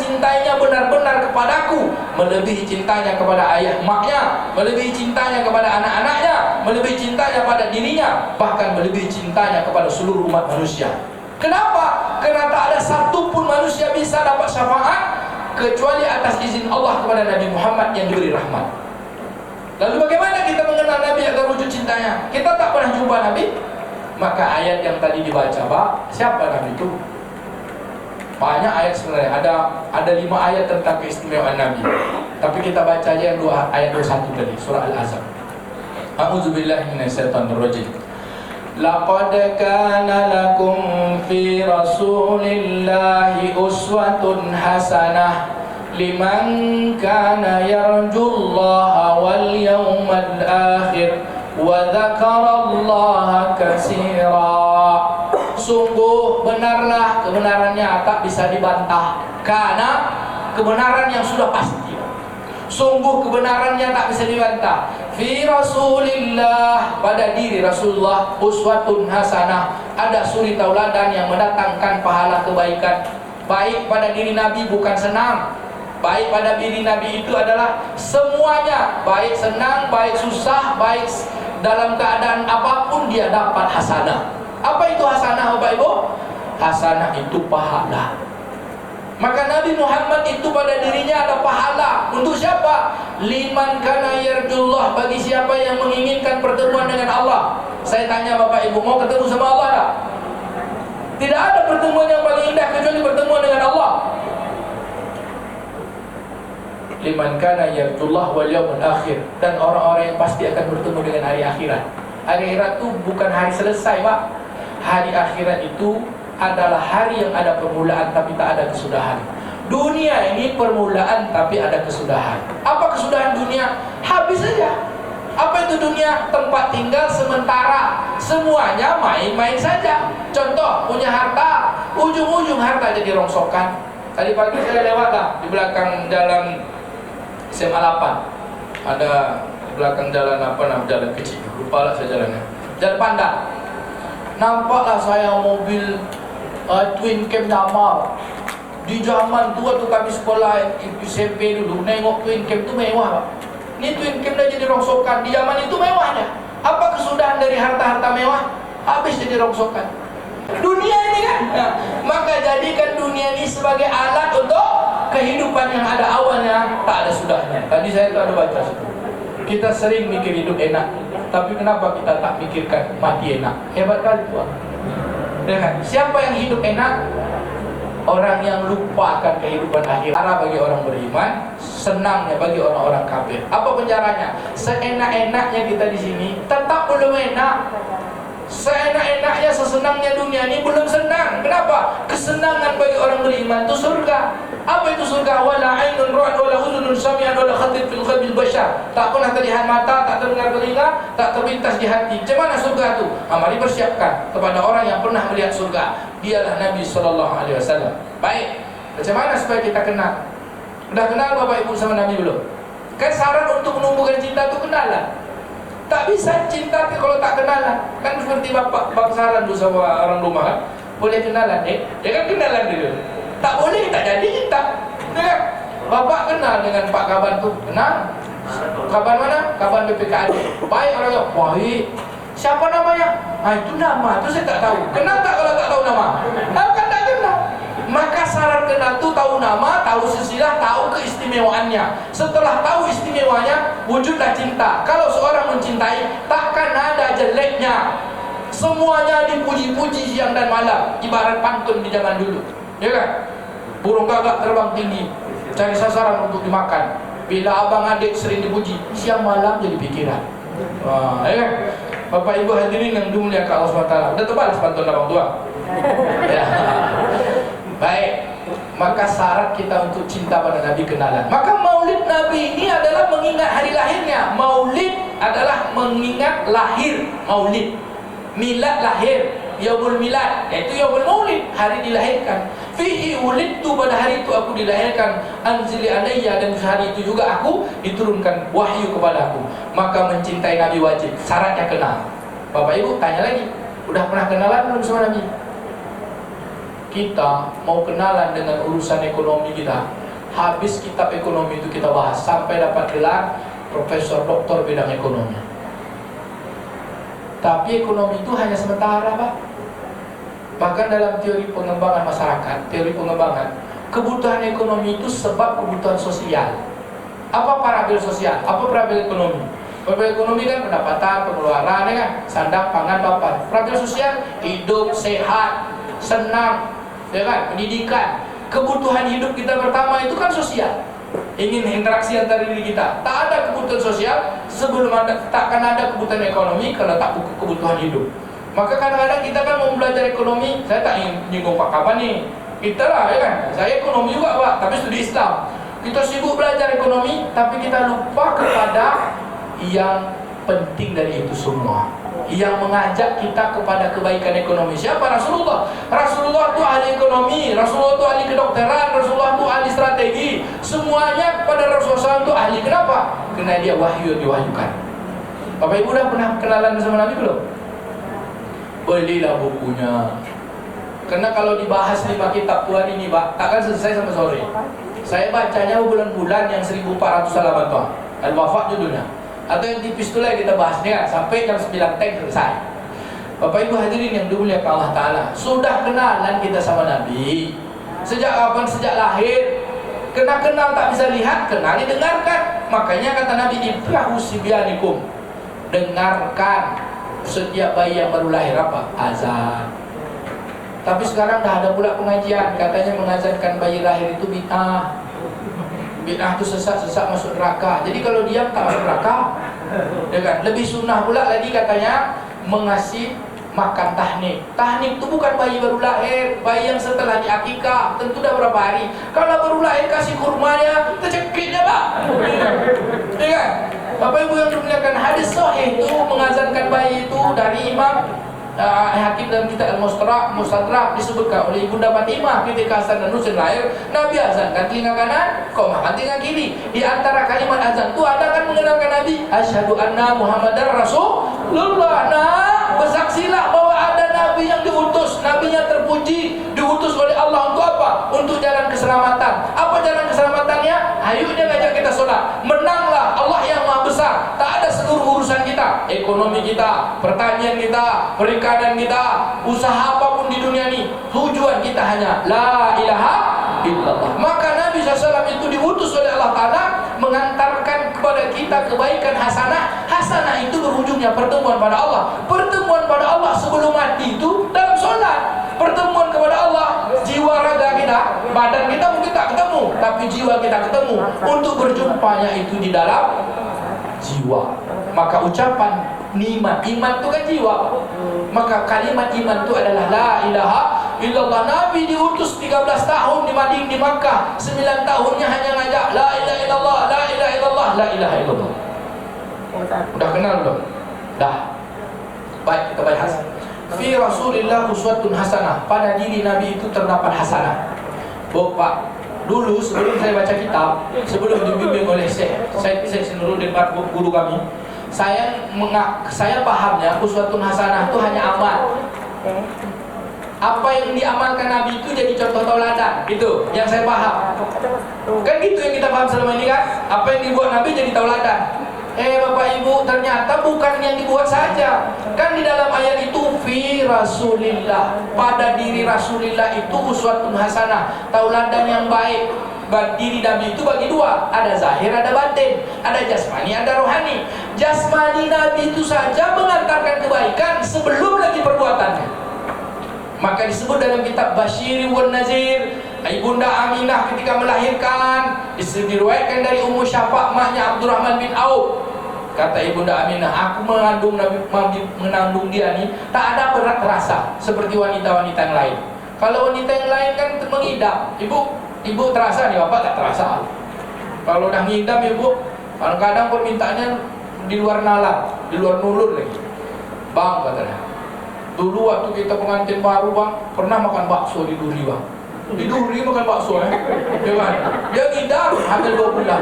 melebihi cintanya kepada ayah maknya, melebihi cintanya kepada anak-anaknya, melebihi cintanya pada dirinya, bahkan melebihi cintanya kepada seluruh umat manusia. Kenapa? Karena tak ada satu pun manusia bisa dapat syafaat kecuali atas izin Allah kepada Nabi Muhammad yang diberi rahmat. Lalu bagaimana kita mengenal Nabi agar wujud cintanya? Kita tak pernah jumpa Nabi. Maka ayat yang tadi dibaca, Pak, siapa Nabi itu? Banyak ayat sebenarnya. Ada 5 ayat tentang keistimewaan Nabi. Tapi kita baca aja yang ayat 21 tadi, surah Al-Ahzab. A'udzubillahi minasyaitonirrajim. Laqad kana lakum fi Rasulillahi uswatun hasanah liman kana yarjullaha wal yawmal akhir wa dzakarallaha katsira. Sungguh benarlah, kebenarannya tak bisa dibantah, karena kebenaran yang sudah pasti. Sungguh kebenarannya tak bisa dibantah. Fi Rasulillah, pada diri Rasulullah, uswatun hasanah, ada suri tauladan yang mendatangkan pahala kebaikan. Baik pada diri Nabi bukan senang, baik pada diri Nabi itu adalah semuanya, baik senang, baik susah, baik dalam keadaan apapun dia dapat hasanah. Apa itu hasanah, Bapak Ibu? Hasanah itu pahala. Maka Nabi Muhammad itu pada dirinya ada pahala. Untuk siapa? Liman kana yarjullah, bagi siapa yang menginginkan pertemuan dengan Allah. Saya tanya Bapak Ibu, mau ketemu sama Allah tak? Tidak ada pertemuan yang paling indah kecuali pertemuan dengan Allah. Liman kana yarjullah wal yawmul akhir, dan orang-orang yang pasti akan bertemu dengan hari akhirat. Hari akhirat itu bukan hari selesai, Pak. Hari akhirat itu adalah hari yang ada permulaan tapi tak ada kesudahan. Dunia ini permulaan tapi ada kesudahan. Apa kesudahan dunia? Habis saja. Apa itu dunia? Tempat tinggal sementara. Semuanya main-main saja. Contoh, punya harta, ujung-ujung harta jadi rongsokan. Tadi pagi saya lewat lah di belakang jalan SMA 8. Ada di belakang jalan apa namanya, jalan kecil, lupa lah saya jalannya. Jalan Pandan. Nampaklah saya mobil Twin Cam Jamal. Di zaman tua tu kami sekolah SMP dulu, nengok Twin Cam tu mewah, Pak. Ini Twin Cam dah jadi rongsokan. Di zaman itu mewahnya. Apa kesudahan dari harta-harta mewah? Habis jadi rongsokan. Dunia ini kan. Nah, maka jadikan dunia ini sebagai alat untuk kehidupan yang ada awalnya, tak ada sudahnya. Tadi saya tu ada baca situ. Kita sering mikir hidup enak, tapi kenapa kita tak mikirkan mati enak? Hebat kali Tuhan. Ya kan? Siapa yang hidup enak? Orang yang lupa akan kehidupan akhir. Karena bagi orang beriman, senangnya bagi orang-orang kafir. Apa penjaranya? Seenak-enaknya kita di sini, tetap belum enak. Seenak-enaknya, sesenangnya dunia ini belum senang. Kenapa? Kesenangan bagi orang beriman itu surga. Apa itu surga? Wala ainun ra'at wala udhunun sami'at wala khatir fil qalbil bashar. Tak pernah terlihat mata, tak terdengar telinga, tak terlintas di hati. Macam mana surga itu? Mari persiapkan kepada orang yang pernah melihat surga. Dialah Nabi SAW. Baik, macam mana supaya kita kenal? Sudah kenal Bapak Ibu sama Nabi belum? Kan syarat untuk menumbuhkan cinta itu kenalan. Tak bisa cinta kalau tak kenalan. Kan seperti bapak saran dulu sama orang rumah kan, boleh kenalan, dia kan kenalan dulu. Tak boleh, tak jadi cinta. Ya, bapak kenal dengan Pak Kaban tu, kenal. Kaban mana? Kaban BPKAD. Baik orangnya, baik. Siapa namanya? Itu nama, itu saya tak tahu. Kenal tak kalau tak tahu nama? Tahu kan tak kenal. Maka syarat kenal itu tahu nama, tahu silsilah, tahu keistimewaannya. Setelah tahu istimewanya, wujudlah cinta. Kalau seorang mencintai, takkan ada jeleknya. Semuanya dipuji-puji siang dan malam. Ibarat pantun di zaman dulu, ya kan? Burung gagak terbang tinggi, cari sasaran untuk dimakan. Bila abang adik sering dipuji, siang malam jadi pikiran. Ya kan? Bapak Ibu hadirin yang dimuliakan Allah SWT. Udah tebal pantun abang tua. Ya. Baik, maka syarat kita untuk cinta pada Nabi kenalan. Maka maulid Nabi ini adalah mengingat hari lahirnya. Maulid adalah mengingat lahir. Maulid, milad lahir, yaumul milad, yaitu yaumul maulid, hari dilahirkan. Fihi wulidtu, pada hari itu aku dilahirkan. Anzili alayya, dan hari itu juga aku diturunkan wahyu kepada aku. Maka mencintai Nabi wajib, syaratnya kenal. Bapak Ibu tanya lagi, udah pernah kenalan belum sama Nabi? Kita mau kenalan dengan urusan ekonomi kita, habis kitab ekonomi itu kita bahas sampai dapat gelar Profesor Doktor bidang ekonomi. Tapi ekonomi itu hanya sementara, Pak. Bahkan dalam teori pengembangan masyarakat, teori pengembangan, kebutuhan ekonomi itu sebab kebutuhan sosial. Apa parameter sosial? Apa parameter ekonomi? Parameter ekonomi kan pendapatan, pengeluaran, ya kan? Sandang, pangan, papan. Parameter sosial, hidup, sehat, senang, ya kan? Pendidikan. Kebutuhan hidup kita pertama itu kan sosial. Ingin interaksi antara diri kita. Tak ada kebutuhan sosial sebelum takkan ada kebutuhan ekonomi kalau tak kebutuhan hidup. Maka kadang-kadang kita kan mau belajar ekonomi, saya tak ingin nyinggung Pak Kapan nih. Kita lah, ya kan? Saya ekonomi juga, Pak, tapi studi Islam. Kita sibuk belajar ekonomi, tapi kita lupa kepada yang penting dari itu semua, yang mengajak kita kepada kebaikan ekonomi. Siapa? Rasulullah. Rasulullah itu ahli ekonomi, Rasulullah itu ahli kedokteran, Rasulullah itu ahli strategi. Semuanya kepada Rasulullah itu ahli. Kenapa? Karena dia wahyu diwahyukan. Bapak Ibu udah pernah kenalan sama Nabi belum? Belilah bukunya. Karena kalau dibahas 5 kitab Tuhan ini, Pak, takkan selesai sampai sore. Saya bacanya bulan-bulan yang 1400 halaman, Pak. Al-Wafat judulnya. Atau yang tipis itu lah kita bahas nih, sampai jam 9 teng selesai. Bapak Ibu hadirin yang dimuliakan Allah Ta'ala, sudah kenalan kita sama Nabi. Sejak kapan? Sejak lahir. Kena kenal tak bisa lihat, kenal didengarkan. Makanya kata Nabi, ibrahu sibyanikum. Dengarkan setiap bayi yang baru lahir apa? Azan. Tapi sekarang dah ada pula pengajian, katanya mengazankan bayi lahir itu bid'ah. Bid'ah itu sesat masuk neraka. Jadi kalau diam tak masuk neraka, ya kan? Lebih sunnah pula lagi katanya mengasih makan tahnik. Tahnik itu bukan bayi baru lahir, bayi yang setelah diakikah, tentu dah berapa hari. Kalau baru lahir kasih kurmanya, tercekiknya, Pak. Ya kan? Bapak Ibu yang dimuliakan, hadis sahih itu mengazankan bayi itu dari Imam Hakim dalam kitab Al-Mustadrak disebutkan oleh Ibunda Fatimah ketika Hasan dan Husain lahir, Nabi azankan telinga kanan, kau makan telinga kiri. Di antara kalimat azan itu ada kan mengenalkan Nabi, asyhadu anna Muhammadar Rasulullah. Nah, bersaksilah bahwa ada Nabi yang diutus, nabinya terpuji, diutus oleh Allah untuk apa? Untuk jalan keselamatan. Apa jalan keselamatannya? Ayo dia ngajak kita sholat. Menanglah Allah yang Maha Besar. Tak ada seluruh urusan kita, ekonomi kita, pertanian kita, perikanan kita, usaha apapun di dunia ini, tujuan kita hanya la ilaha illallah. Maka Nabi SAW itu diutus oleh Allah Ta'ala mengantarkan kepada kita kebaikan hasanah. Hasanah itu berujungnya pertemuan pada Allah. Pertemuan pada Allah sebelum mati itu dalam sholat. Pertemuan kepada Allah, jiwa raga kita, badan kita mungkin tak ketemu, tapi jiwa kita ketemu. Untuk berjumpanya itu di dalam jiwa. Maka ucapan iman itu kan jiwa. Maka kalimat iman itu adalah la ilaha illallah. Nabi diutus 13 tahun di Madinah, di Makkah. 9 tahunnya hanya ngajak la ilaha illallah, la ilaha illallah, la ilaha illallah. Udah kenal belum? Dah. Baik, kita bahas. Fi Rasulillah uswatun hasanah. Pada diri Nabi itu terdapat hasanah. Bapak, dulu sebelum saya baca kitab, sebelum dibimbing oleh Syekh Nuruddin guru kami, saya pahamnya uswatun hasanah itu hanya amal. Apa yang diamalkan Nabi itu jadi contoh tauladan, itu yang saya paham. Kan gitu yang kita paham selama ini kan? Apa yang dibuat Nabi jadi tauladan. Bapak Ibu, ternyata bukan yang dibuat saja. Kan di dalam ayat itu fi Rasulillah, pada diri Rasulillah itu uswatun hasanah, tauladan yang baik. Diri Nabi itu bagi dua, ada zahir, ada batin, ada jasmani, ada rohani. Jasmani Nabi itu saja mengantarkan kebaikan sebelum lagi perbuatannya. Maka disebut dalam kitab Basyiri wan Nazir, Ibunda Aminah ketika melahirkan diriwayatkan dari Ummu Syafa' maknya Abdurrahman bin Auf. Kata Ibunda Aminah, aku menanggung dia nih tak ada berat terasa seperti wanita-wanita yang lain. Kalau wanita yang lain kan mengidam, ibu terasa nih, bapak tak terasa. Kalau udah ngidam ibu, kadang-kadang permintaannya di luar nalar, di luar nulur lagi. Bang katanya, dulu waktu kita pengantin baru bang, pernah makan bakso di Duri bang. Di Duri makan bakso ya kan? Dia ngidam hamil 2 bulan.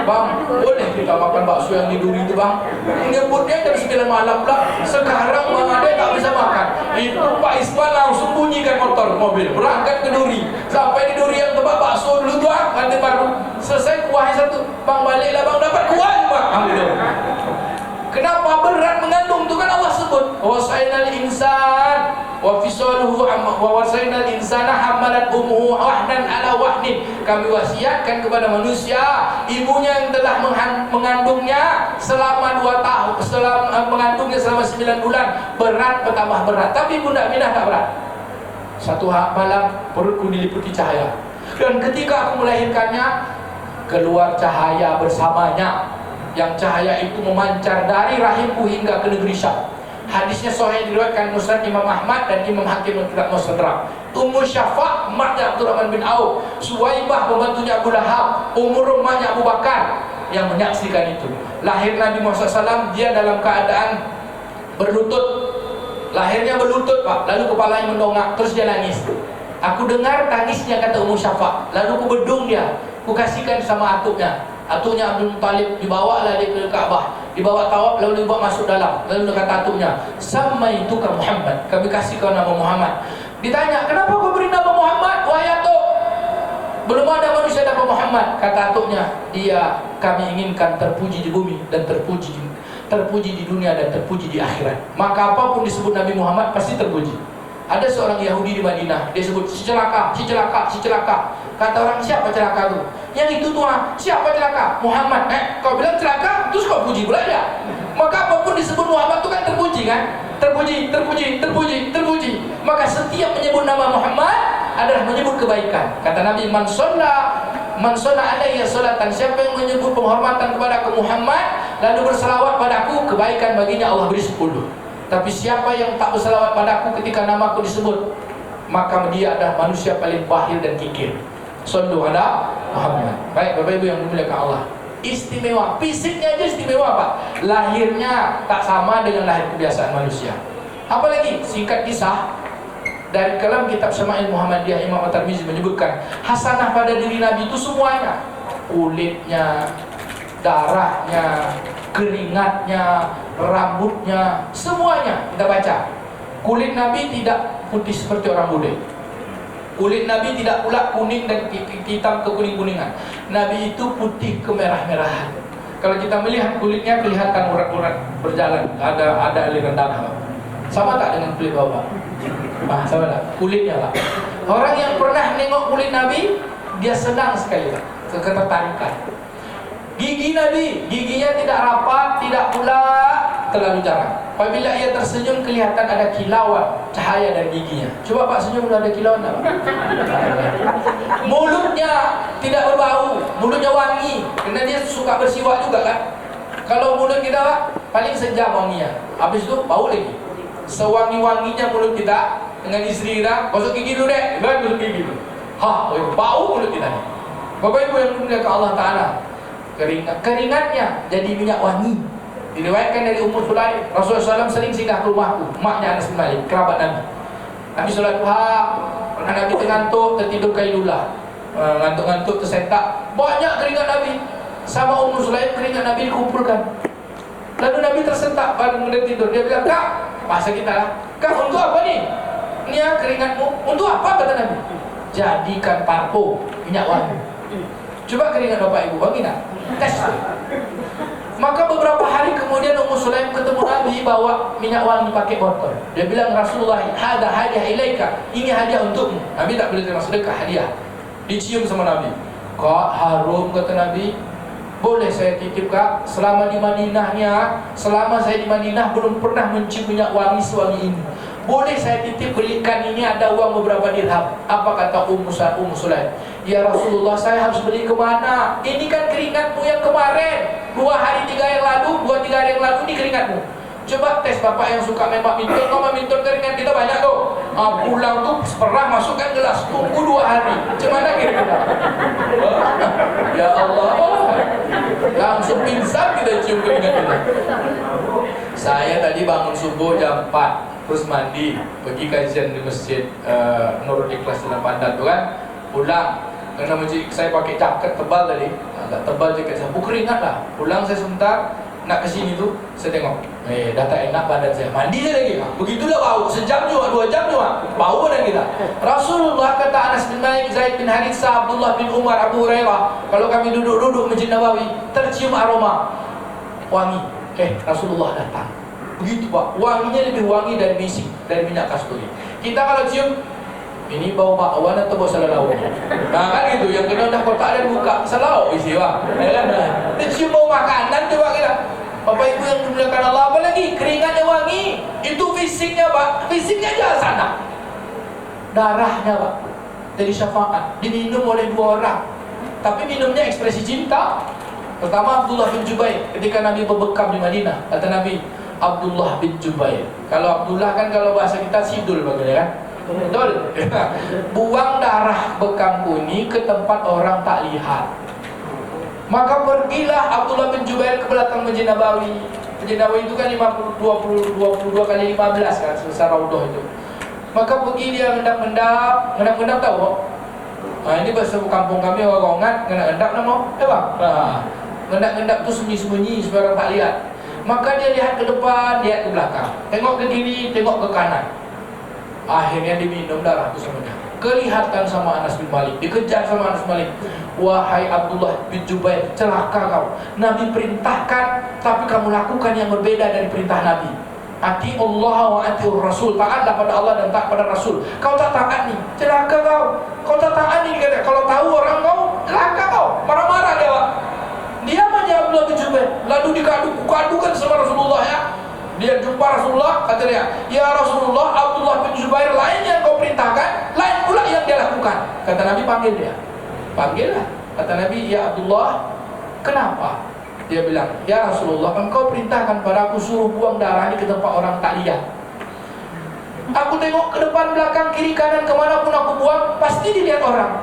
Bang, boleh kita makan bakso yang di Duri itu bang? Nyebutnya jam 9 malam pula. Sekarang Bang Ade tak bisa makan. Itu Pak Isman langsung bunyikan mobil berangkat ke Duri. Sampai di Duri yang tempat bakso dulu bang, nanti baru selesai kuahnya satu. Bang baliklah bang, dapat kuah bang. Alhamdulillah. Kenapa berat mengandung tu kan Allah sebut wasainal insan wa fisaluhu wa wasainal insana hamalat ummuhu wahnan ala wahnin. Kami wasiatkan kepada manusia ibunya yang telah mengandungnya selama 2 tahun, mengandungnya selama 9 bulan, berat bertambah berat. Tapi Bunda Aminah tak berat. Satu malam perutku diliputi cahaya, dan ketika aku melahirkannya keluar cahaya bersamanya, yang cahaya itu memancar dari rahimku hingga ke negeri Syam. Hadisnya sahih diriwayatkan Musnad Imam Ahmad dan Imam Hakim dalam Mustadrak. Ummu Syafa' maknya Abdurrahman bin Auf, Suwaibah pembantunya Abu Lahab, Ummu Rumahnya Abu Bakar yang menyaksikan itu. Lahir Nabi Muhammad SAW, dia dalam keadaan berlutut. Lahirnya berlutut Pak, lalu kepalanya mendongak, terus dia nangis. Aku dengar tangisnya, kata Ummu Syafa', lalu ku bedung dia, ku kasihkan sama atuknya. Atuknya Abdul Muttalib, dibawalah dia ke Ka'bah, dibawa tawaf, lalu dibawa masuk dalam. Lalu dia kata atuknya, "Sama itu ke Muhammad, kami kasih kau nama Muhammad." Ditanya, "Kenapa kau beri nama Muhammad, wahai atuk? Belum ada manusia nama Muhammad." Kata atuknya, "Dia kami inginkan terpuji di bumi dan terpuji di dunia dan terpuji di akhirat. Maka apapun disebut Nabi Muhammad pasti terpuji." Ada seorang Yahudi di Madinah, dia sebut si celaka. Kata orang, "Siapa celaka tu?" "Yang itu Tuhan." "Siapa celaka?" "Muhammad." Kau bilang celaka, terus kau puji pula dia. Maka apapun disebut Muhammad tu kan terpuji kan? Terpuji. Maka setiap menyebut nama Muhammad adalah menyebut kebaikan. Kata Nabi, man shalla alaihi salatan, siapa yang menyebut penghormatan kepada Muhammad lalu berselawat padaku, kebaikan baginya Allah beri 10. Tapi siapa yang tak berselawat padaku ketika namaku disebut, maka dia adalah manusia paling bakhil dan kikir. Sallu ala Muhammad. Baik Bapak Ibu yang dimuliakan Allah, istimewa, fisiknya aja istimewa Pak. Lahirnya tak sama dengan lahir kebiasaan manusia. Apalagi singkat kisah dari kalam kitab Syama'il Muhammadiyah, Imam At-Tirmizi menyebutkan hasanah pada diri Nabi itu semuanya, kulitnya, darahnya, keringatnya, rambutnya, semuanya kita baca. Kulit Nabi tidak putih seperti orang bule. Kulit Nabi tidak pula kuning dan hitam ke kuning-kuningan. Nabi itu putih kemerah-merahan. Kalau kita melihat kulitnya kelihatan urat-urat berjalan, ada aliran darah. Sama tak dengan kulit Bapak? Sama tak? Kulitnya Pak. Orang yang pernah nengok kulit Nabi, dia senang sekali Pak, ketertarikan. Gigi Nabi, giginya tidak rapat, tidak pula terlalu jarang. Apabila ia tersenyum kelihatan ada kilauan cahaya dari giginya. Coba Pak senyum, ada kilauan tak? Mulutnya tidak berbau, mulutnya wangi, karena dia suka bersiwak juga kan. Kalau mulut kita Pak, paling sejam wanginya, habis itu bau lagi. Sewangi-wanginya mulut kita dengan istri kita, gosok gigi dulu deh, gosok gigi dulu. Bau mulut kita nih. Bapak Ibu yang dimuliakan Allah Ta'ala, keringatnya jadi minyak wangi. Diriwayatkan dari Ummu Sulaim, Rasulullah SAW sering singgah ke rumahku, maknya Anas bin Malik, kerabat Nabi. Nabi sholat duha, pernah Nabi tergantuk, tertidur kailulah, ngantuk-ngantuk, tersentak, banyak keringat Nabi. Sama Ummu Sulaim keringat Nabi dikumpulkan. Lalu Nabi tersentak pada tidur. Dia bilang, "Kak," bahasa kita lah, "Kak, untuk apa nih? Ini ya keringatmu, untuk apa?" kata Nabi. "Jadikan parfum, minyak wangi." Coba keringat Bapak Ibu, wangi tak? Tes. Maka beberapa hari kemudian Ummu Sulaim ketemu Nabi bawa minyak wangi pakai botol. Dia bilang, "Rasulullah, hada hadiah ilaika." Ini hadiah untukmu. Nabi tak boleh terima sedekah, hadiah. Dicium sama Nabi. "Kak, harum," kata Nabi. "Boleh saya titip Kak? Selama saya di Madinah belum pernah mencium minyak wangi sewangi ini. Boleh saya titip belikan ini, ada uang beberapa dirham." Apa kata Ummu Sulaim? "Ya Rasulullah, saya harus beli kemana? Ini kan keringatmu yang kemarin, 2 hari 3 hari yang lalu ini keringatmu. Coba tes Bapak yang suka main badminton, kau badminton keringat kita banyak tuh. Pulang tuh seperah masukkan gelas, tunggu 2 hari. Macam mana keringat?" Ya Allah, langsung pingsan kita cium keringat kita. Saya tadi bangun subuh jam 4, terus mandi, pergi kajian di masjid Nurul Ikhlas dalam Pandan tu kan, pulang karena masjid saya pakai jaket tebal tadi, agak tebal jaket saya, berkeringat lah. Pulang saya sebentar nak ke sini tu, saya tengok, dah tak enak badan saya, mandi saya lagi. Begitulah bau, sejam juga, 2 jam juga, bau badan kita. Rasulullah kata Anas bin Malik, Zaid bin Harithah, Abdullah bin Umar, Abu Hurairah, kalau kami duduk-duduk Masjid Nabawi, tercium aroma wangi, Rasulullah datang. Begitu Pak, wanginya lebih wangi dari misik, dari minyak kasturi. Kita kalau cium, ini bau bakwan atau bau selalau? Nah kan gitu, yang kena dah kotak dan buka selalau isi Pak. Dia cium bau makanan coba kita. Bapak Ibu yang dimuliakan Allah, apalagi keringatnya wangi, itu fisiknya Pak, fisiknya aja sana. Darahnya Pak, jadi syafaat, diminum oleh 2 orang. Tapi minumnya ekspresi cinta. Pertama Abdullah bin Jubair, ketika Nabi berbekam di Madinah, kata Nabi, Abdullah bin Jubair. Kalau Abdullah kan kalau bahasa kita sidul bagaimana kan? Betul. Buang darah bekamku ini ke tempat orang tak lihat. Maka pergilah Abdullah bin Jubair ke belakang Masjid Nabawi. Masjid Nabawi itu kan 22 kali 15 kan, sebesar Raudhah itu. Maka pergi dia ngendap tahu? Nah, ini bahasa kampung kami orang ngendap nama, bang? Ngendap tu sembunyi-sembunyi supaya orang tak lihat. Maka dia lihat ke depan, lihat ke belakang, tengok ke kiri, tengok ke kanan. Akhirnya diminum darah itu semuanya. Kelihatan sama Anas bin Malik, dikejar sama Anas bin Malik. Wahai Abdullah bin Jubair, celaka kau. Nabi perintahkan, tapi kamu lakukan yang berbeda dari perintah Nabi. Ati Allah wa atiur Rasul, taatlah pada Allah dan taat pada Rasul. Kau tak taat nih, celaka kau. Kau tak taat nih, kata. Kalau tahu orang kau, celaka kau. Marah-marah dia Pak. Dia aja Abdullah bin Jubair, lalu dikadu-kadukan sama Rasulullah ya. Dia jumpa Rasulullah, kata dia, ya Rasulullah, Abdullah bin Jubair lain yang kau perintahkan, lain pula yang dia lakukan. Kata Nabi, panggil dia. Panggillah. Kata Nabi, ya Abdullah, kenapa? Dia bilang, ya Rasulullah, engkau perintahkan pada aku suruh buang darah ini ke tempat orang tak lihat. Aku tengok ke depan, belakang, kiri, kanan, kemanapun aku buang, pasti dilihat orang.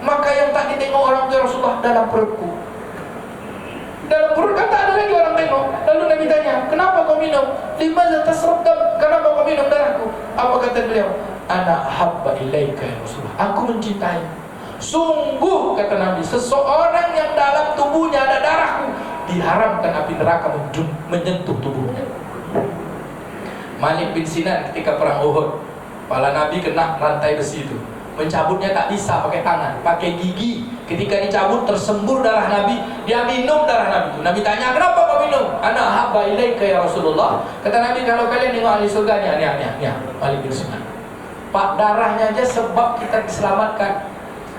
Maka yang tak ditengok orang itu Rasulullah dalam perutku. Dalam perut kan tak ada lagi orang tengok. Lalu Nabi tanya, kenapa kau minum? Limaza tasraddam? Kenapa kau minum darahku? Apa kata beliau? Ana habba ilaika ya Rasulullah, aku mencintai. Sungguh kata Nabi, seseorang yang dalam tubuhnya ada darahku, diharamkan api neraka menyentuh tubuhnya. Malik bin Sinan ketika perang Uhud, kepala Nabi kena rantai besi itu, mencabutnya tak bisa pakai tangan, pakai gigi. Ketika dicabut tersembur darah Nabi, dia minum darah Nabi itu. Nabi tanya, kenapa kau minum? Ana habba ilaika ya Rasulullah. Kata Nabi, kalau kalian tengok ahli surga ni, Malik bin Sinan. Pak, darahnya aja sebab kita diselamatkan.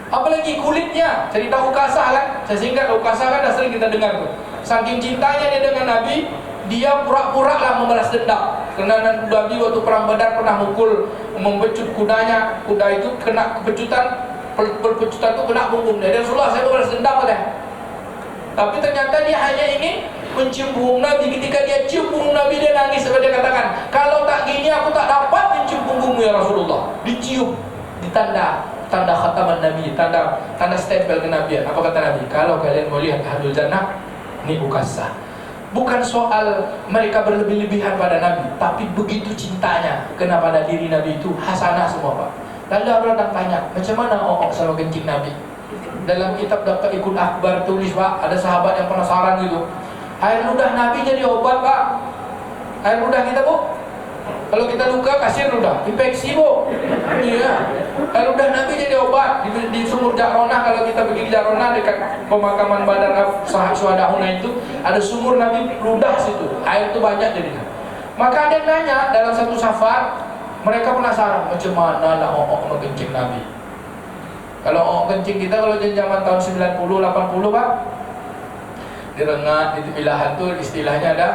Apalagi kulitnya, cerita Ukasah kan? Saya singkat, Ukasah kan dah sering kita dengar tuh. Saking cintanya dia dengan Nabi, dia pura-pura lah membalas dendam. Kerana Nabi waktu perang Badar pernah mempecut kudanya. Kuda itu kena kepecutan, perpecutan itu kena punggung dia. Rasulullah, saya membalas dendam katanya. Tapi ternyata dia hanya ingin mencium punggung Nabi. Ketika dia cium punggung Nabi, dia nangis. Sampai dia katakan, kalau tak gini aku tak dapat mencium punggungmu ya Rasulullah. Dicium, ditanda khataman Nabi, tanda stempel kenabian. Apa kata Nabi? Kalau kalian mau lihat ahlul jannah, ini Ukasah. Bukan soal mereka berlebih-lebihan pada Nabi, tapi begitu cintanya kena pada diri Nabi itu hasanah semua Pak. Lalu orang datang tanya, macam mana sama kencing Nabi? Dalam kitab dapat ikut akbar tulis Pak, ada sahabat yang penasaran gitu. Air ludah Nabi jadi obat Pak. Air ludah kita Bu, kalau kita luka kasih ludah, infeksi Bu. Iya. Air ludah Nabi jadi obat di sumur Ja'ronah. Kalau kita pergi di Ja'ronah dekat pemakaman Badar Sahab Syuhada Hunain itu ada sumur Nabi ludah situ. Air itu banyak jadinya. Maka ada yang nanya dalam satu safar, mereka penasaran macam mana lah kencing Nabi. Kalau kencing kita kalau zaman tahun 90 80 Pak, direngat di Temilahan tuh istilahnya ada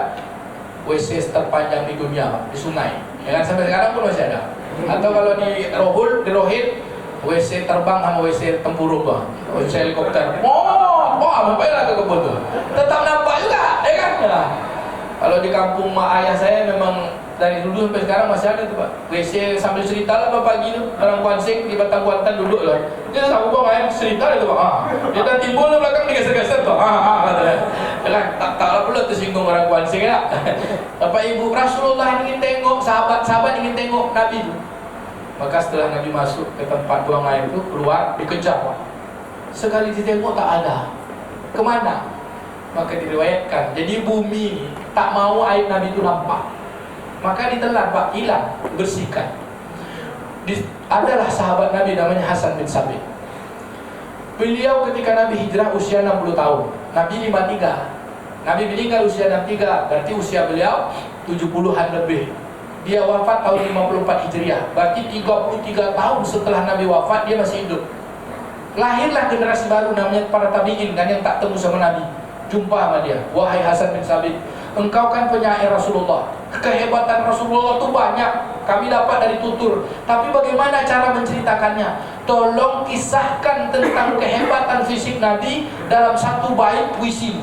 WC terpanjang di dunia Pak, di sungai. Ya kan, sampai sekarang pun masih ada. Atau kalau di Rohit, WC terbang sama WC tempurung Pak, WC helikopter. Mampailah ke kebun tuh. Tetap nampak juga, ya kan? Nah, kalau di kampung mak ayah saya memang Dari dulu sampai sekarang masih ada tuh Pak. WC sambil cerita lah Pak pagi tu. Orang Kuansing di Batang Kuantan duduk lah. Dia tak apa main cerita lah tu Pak. Dia dah timbul lah belakang dia geser-geser tu. Tak pula tersinggung orang Kuansing lah. Bapak Ibu, Rasulullah ingin tengok, sahabat-sahabat ingin tengok Nabi tu. Maka setelah Nabi masuk ke tempat buang air tu, keluar, dikejar Pak. Sekali ditengok tak ada. Kemana? Maka diriwayatkan, jadi bumi ni tak mau aib Nabi itu nampak. Maka ditelan Pak, hilang, bersihkan. Adalah sahabat Nabi namanya Hasan bin Sabit. Beliau ketika Nabi hijrah usia 60 tahun. Nabi 53. Nabi meninggal usia 63, berarti usia beliau 70-an lebih. Dia wafat tahun 54 Hijriah. Berarti 33 tahun setelah Nabi wafat dia masih hidup. Lahirlah generasi baru namanya para tabi'in kan, yang tak temu sama Nabi. Jumpa sama dia, wahai Hasan bin Sabit, engkau kan penyair Rasulullah. Kehebatan Rasulullah itu banyak, kami dapat dari tutur. Tapi bagaimana cara menceritakannya? Tolong kisahkan tentang kehebatan fisik Nabi dalam satu bait puisi.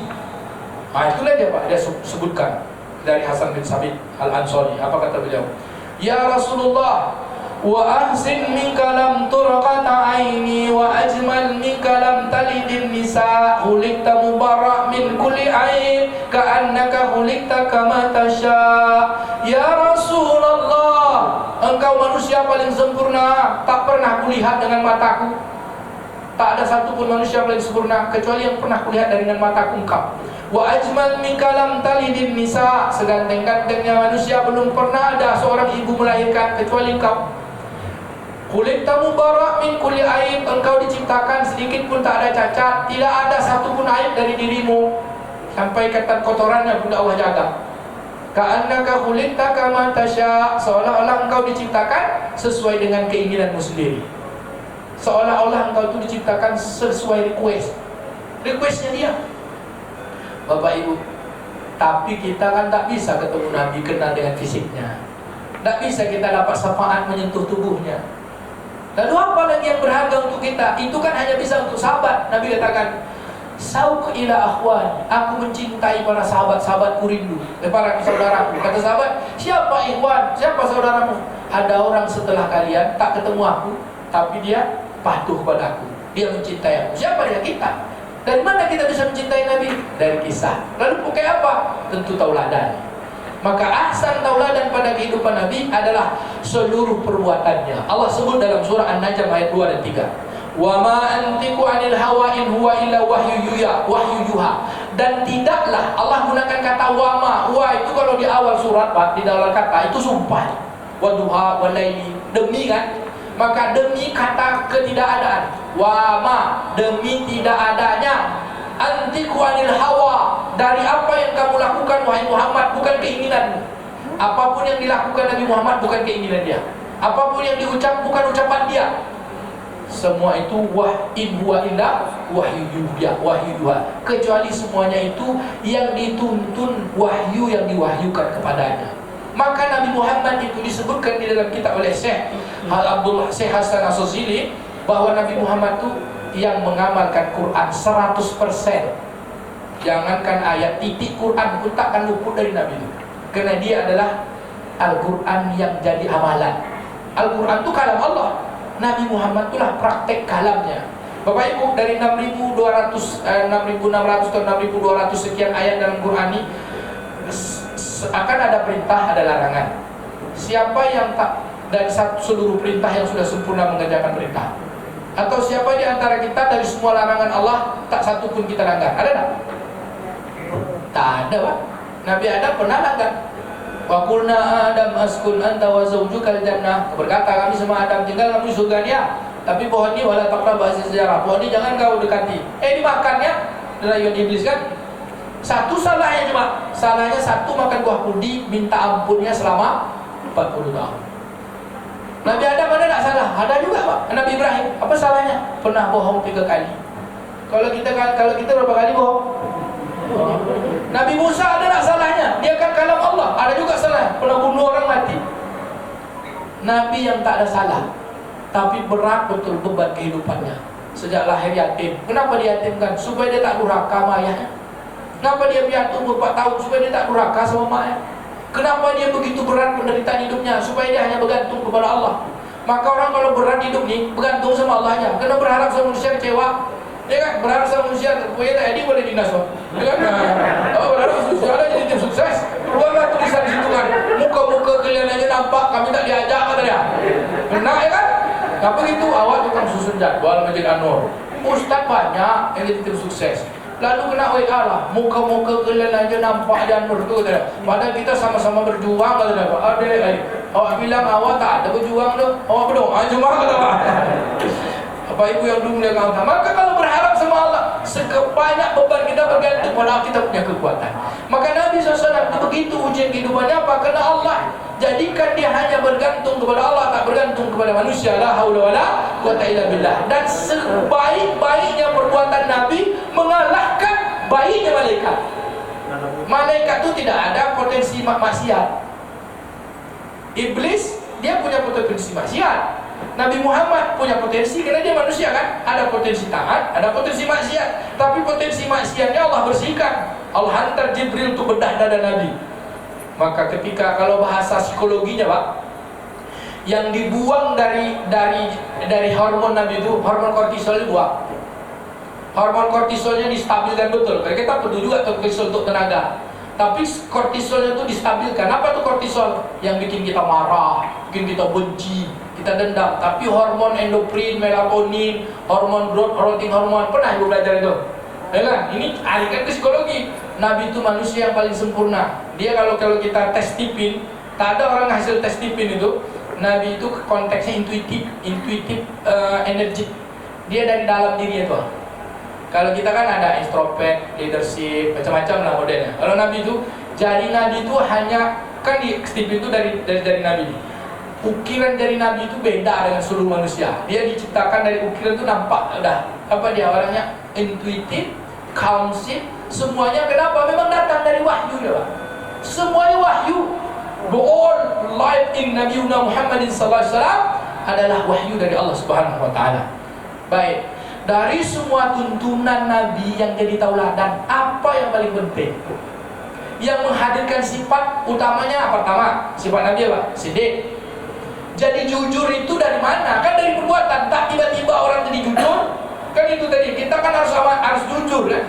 Nah itulah dia Pak, dia sebutkan dari Hasan bin Sabit Al-Ansari. Apa kata beliau? Ya Rasulullah, wa ahsin minka lam turqata aini wa ajmal minka lam talidin nisa, khuliqta mubarra min kulli aib ka'annaka khuliqta kama tasha. Ya Rasulullah, engkau manusia paling sempurna, tak pernah kulihat dengan mataku. Tak ada satupun manusia paling sempurna kecuali yang pernah kulihat dengan mataku engkau. Wa ajmal minka lam talidin nisa, seganteng-gantengnya manusia belum pernah ada seorang ibu melahirkan kecuali engkau. Khuliqta mubarra min kulli aib, engkau diciptakan sedikit pun tak ada cacat, tidak ada satu pun aib dari dirimu. Sampai kata kotorannya pun Allah jaga. Ka'annaka khuliqta kama tasha, seolah-olah engkau diciptakan sesuai dengan keinginanmu sendiri. Seolah-olah engkau itu diciptakan sesuai requestnya dia. Bapak Ibu, tapi kita kan tak bisa ketemu Nabi, kenal dengan fisiknya. Tak bisa kita dapat syafaat menyentuh tubuhnya. Lalu apa lagi yang berharga untuk kita? Itu kan hanya bisa untuk sahabat. Nabi katakan, sauq ila akhwan, aku mencintai para sahabat-sahabatku, rindu para saudaraku. Kata sahabat, siapa ikhwan? Siapa saudaramu? Ada orang setelah kalian tak ketemu aku, tapi dia patuh padaku, dia mencintai aku. Siapa dia? Kita. Dari mana kita bisa mencintai Nabi? Dari kisah. Lalu pakai apa? Tentu tauladan. Maka ahsan tauladan pada kehidupan Nabi adalah seluruh perbuatannya. Allah sebut dalam surah An-Najm ayat 2 dan 3. Wa ma antiqu 'anil hawa in huwa illa wahyu yuha. Dan tidaklah, Allah gunakan kata wa ma. Wa itu kalau di awal surat Pak, di awal kata itu sumpah. Wa duha wa laili, demi kan? Maka demi kata ketidakadaan. Wa ma, demi tidak adanya. Antiqu 'anil hawa, dari apa yang kamu lakukan wahai Muhammad, bukan keinginanmu. Apapun yang dilakukan Nabi Muhammad bukan keinginan dia. Apapun yang diucap bukan ucapan dia. Semua itu in huwa illa wahyu yuha. Kecuali semuanya itu yang dituntun wahyu yang diwahyukan kepadanya. Maka Nabi Muhammad itu disebutkan di dalam kitab oleh Syekh Hasan As-Sazili bahwa Nabi Muhammad itu yang mengamalkan Quran 100%. Jangankan ayat, titik Quran pun takkan luput dari Nabi itu. Karena dia adalah Al-Quran yang jadi amalan. Al-Quran itu kalam Allah. Nabi Muhammad itulah praktek kalamnya. Bapak Ibu, dari 6.600 atau 6.200 sekian ayat dalam Quran ini, akan ada perintah, ada larangan. Siapa yang tak dari seluruh perintah yang sudah sempurna mengerjakan perintah? Atau siapa di antara kita dari semua larangan Allah tak satu pun kita langgar? Ada tak? Tak ada Pak. Nabi Adam pernah langgar. Wa qulna Adam askun anta wa zawjukal jannah. Berkata kami sama Adam, tinggal kamu di surga dia. Tapi pohon ini wala taqrabu sejarah. Pohon ini jangan kau dekati. Dimakannya rayuan iblis kan? Satu salahnya cuma, salahnya satu makan buah pudi, minta ampunnya selama 40 tahun. Nabi Adam ada tak salah? Ada juga Pak. Nabi Ibrahim, apa salahnya? Pernah bohong 3 kali. Kalau kita berapa kali bohong? Nabi Musa ada tak salahnya? Dia kan kalam Allah. Ada juga salah. Pernah bunuh orang mati. Nabi yang tak ada salah, tapi berat betul beban kehidupannya. Sejak lahir yatim. Kenapa diyatimkan? Supaya dia tak durhaka sama ayahnya. Kenapa dia piatu umur 4 tahun? Supaya dia tak durhaka sama maknya. Kenapa dia begitu berat penderitaan hidupnya? Supaya dia hanya bergantung kepada Allah. Maka orang kalau berat hidup nih bergantung sama Allah aja. Karena berharap sama manusia kecewa. Ya kan? Berharap sama manusia supaya jadi boleh dinas. Ya kan? Oh, berharap manusia ada jadi tim sukses. Keluarlah tulisan di situ kan. Muka-muka kalian aja nampak, kami tak diajak kata dia. Benar ya kan? Apa gitu? Awak tukang susun jadwal Masjid An-Nur. Ustaz banyak yang jadi tim sukses. Lalu kena WA lah, muka-muka kalian aja nampak An-Nur tu kata dia. Padahal kita sama-sama berjuang kata dia. Ada awak bilang awak tak ada berjuang tu. Awak berdoa cuma kata awak. Bapak ibu yang dulu yang Allah. Maka kalau berharap sama Allah, sebanyak beban kita bergantung pada kita punya kekuatan. Maka Nabi SAW begitu ujian kehidupannya apa? Karena Allah jadikan dia hanya bergantung kepada Allah, tak bergantung kepada manusia. La haula wala quwata illa billah. Dan sebaik-baiknya perbuatan Nabi mengalahkan baiknya malaikat. Malaikat itu tidak ada potensi maksiat. Iblis dia punya potensi maksiat. Nabi Muhammad punya potensi karena dia manusia kan. Ada potensi taat, ada potensi maksiat. Tapi potensi maksiatnya Allah bersihkan. Allah hantar Jibril untuk bedah dada Nabi. Maka ketika kalau bahasa psikologinya Pak, yang dibuang dari hormon Nabi itu, hormon kortisol dibuang. Hormon kortisolnya distabilkan betul. Karena kita perlu juga kortisol untuk tenaga. Tapi kortisolnya itu distabilkan. Apa tuh kortisol? Yang bikin kita marah, bikin kita benci, kita dendam. Tapi hormon endokrin, melatonin, hormon growth hormon, pernah ibu belajar itu? Ya kan? Ini alihkan ke psikologi. Nabi itu manusia yang paling sempurna. Dia kalau kita tes tipin, tak ada orang hasil tes tipin itu. Nabi itu konteksnya intuitif, energi. Dia dari dalam diri itu. Kalau kita kan ada extrovert, leadership, macam-macam lah modelnya. Kalau Nabi itu, jari Nabi itu hanya, kan di tipin itu dari Nabi. Ukiran jari Nabi itu beda dengan seluruh manusia. Dia diciptakan dari ukiran itu nampak, udah. Apa dia orangnya? Intuitif, calmship, semuanya kenapa? Memang datang dari wahyu ya Pak. Semuanya wahyu. The all life in Nabi Muhammad SAW adalah wahyu dari Allah Subhanahu Wa Taala. Baik. Dari semua tuntunan Nabi yang jadi tauladan, apa yang paling penting? Yang menghadirkan sifat utamanya pertama, sifat Nabi apa? Siddiq. Jadi jujur itu dari mana? Kan dari perbuatan. Tak tiba-tiba orang jadi jujur. Kan itu tadi, kita kan harus jujur kan?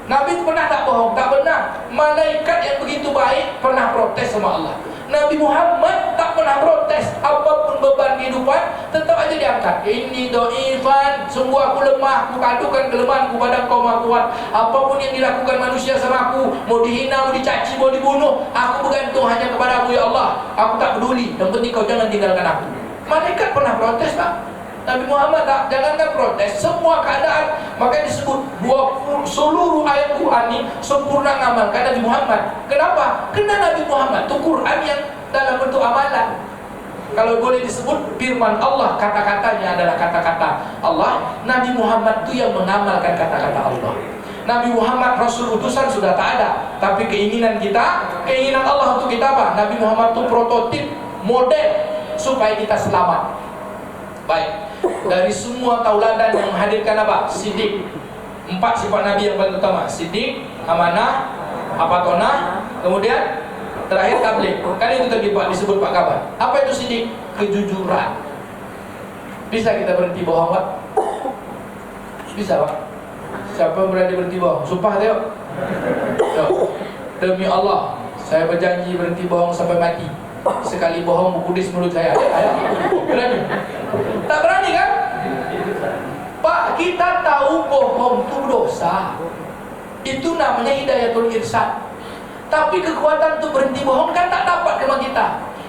Nabi itu pernah tak bohong? Tak pernah. Malaikat yang begitu baik pernah protes sama Allah. Nabi Muhammad tak pernah protes. Apapun beban kehidupan tetap aja diangkat. Ini do'ifan, sungguh aku lemah, aku kadukan kelemahanku pada Engkau Maha Kuat. Apapun yang dilakukan manusia sama aku, mau dihina, mau dicaci, mau dibunuh, aku bergantung hanya kepadamu ya Allah. Aku tak peduli, yang penting kau jangan tinggalkan aku. Malaikat pernah protes tak? Nabi Muhammad tak, jangankan protes, semua keadaan. Makanya disebut seluruh ayat Quran ini sempurna ngamalkan Nabi Muhammad. Kenapa? Karena Nabi Muhammad itu Quran yang dalam bentuk amalan. Kalau boleh disebut firman Allah, kata-katanya adalah kata-kata Allah. Nabi Muhammad itu yang mengamalkan kata-kata Allah. Nabi Muhammad Rasul utusan sudah tak ada, tapi keinginan kita, keinginan Allah untuk kita apa? Nabi Muhammad itu prototip, model supaya kita selamat. Baik. Dari semua tauladan yang menghadirkan apa? Siddiq. 4 sifat Nabi yang paling utama. Siddiq, amanah, apatonah, kemudian terakhir tabligh. Kan itu tadi Pak disebut Pak Kabar. Apa itu siddiq? Kejujuran. Bisa kita berhenti bohong Pak? Bisa Pak? Siapa berani berhenti bohong? Sumpah tengok. Demi Allah, saya berjanji berhenti bohong sampai mati. Sekali bohong berkudis mulut saya. Berani? Tak berani kan? Pak, kita tahu bohong itu dosa. Itu namanya hidayatul irsyad. Tapi kekuatan untuk berhenti bohong kan tak dapat sama kita.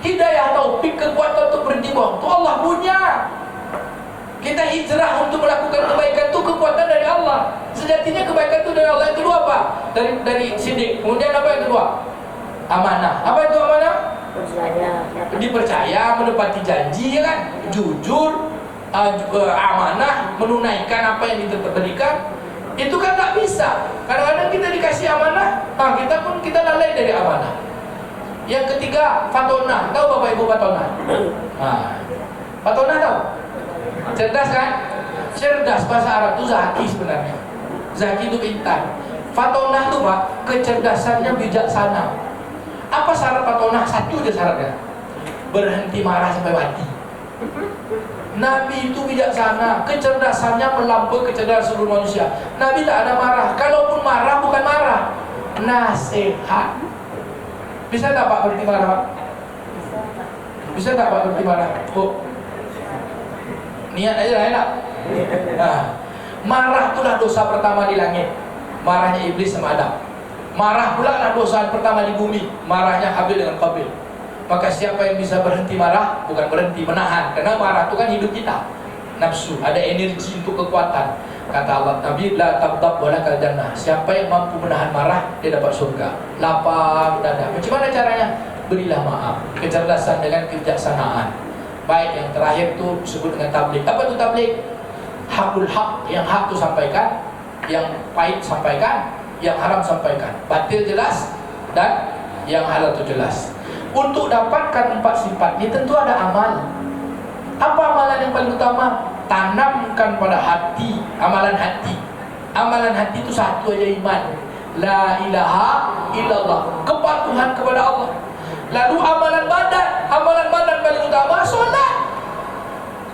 Hidayah taufik, kekuatan untuk berhenti bohong itu Allah punya. Kita hijrah untuk melakukan kebaikan itu kekuatan dari Allah. Sejatinya kebaikan itu dari Allah. Yang kedua apa? Dari siddiq. Kemudian apa yang kedua? Amanah. Apa itu amanah? Dipercaya, menepati janji, ya kan? Jujur, amanah, menunaikan apa yang diberikan. Itu kan tak bisa. Kadang-kadang kita dikasih amanah, kita lalai dari amanah. Yang ketiga, fatonah. Tahu Bapak Ibu fatonah? Fatonah tahu? Cerdas kan? Cerdas bahasa Arab itu zaki sebenarnya. Zaki itu pintar. Fatonah itu Pak, kecerdasannya bijaksana. Apa syarat patonah? Satu aja syaratnya, berhenti marah sampai mati. Nabi itu bijaksana, kecerdasannya melampaui kecerdasan seluruh manusia. Nabi tak ada marah. Kalaupun marah, bukan marah, nasihat. Bisa tak Pak berhenti marah, Pak? Bisa tak Pak berhenti marah? Bu, niat aja lah, enak. Nah, marah itulah dosa pertama di langit. Marahnya iblis sama Adam. Marah pula lah dosa pertama di bumi. Marahnya Habil dengan Qabil. Maka siapa yang bisa berhenti marah, bukan berhenti, menahan. Karena marah itu kan hidup kita, nafsu, ada energi untuk kekuatan. Kata Allah Nabi, la tabtab walakal jannah. Siapa yang mampu menahan marah, dia dapat surga. Lapang dada. Macam mana caranya? Berilah maaf. Kecerdasan dengan kebijaksanaan. Baik, yang terakhir itu disebut dengan tablik. Apa itu tablik? Hakul hak, yang hak itu sampaikan, yang pahit sampaikan, yang haram sampaikan. Batil jelas dan yang halal itu jelas. Untuk dapatkan 4 sifat ini tentu ada amal. Apa amalan yang paling utama? Tanamkan pada hati, amalan hati. Amalan hati itu satu aja, iman. La ilaha illallah, kepatuhan kepada Allah. Lalu amalan badan paling utama solat.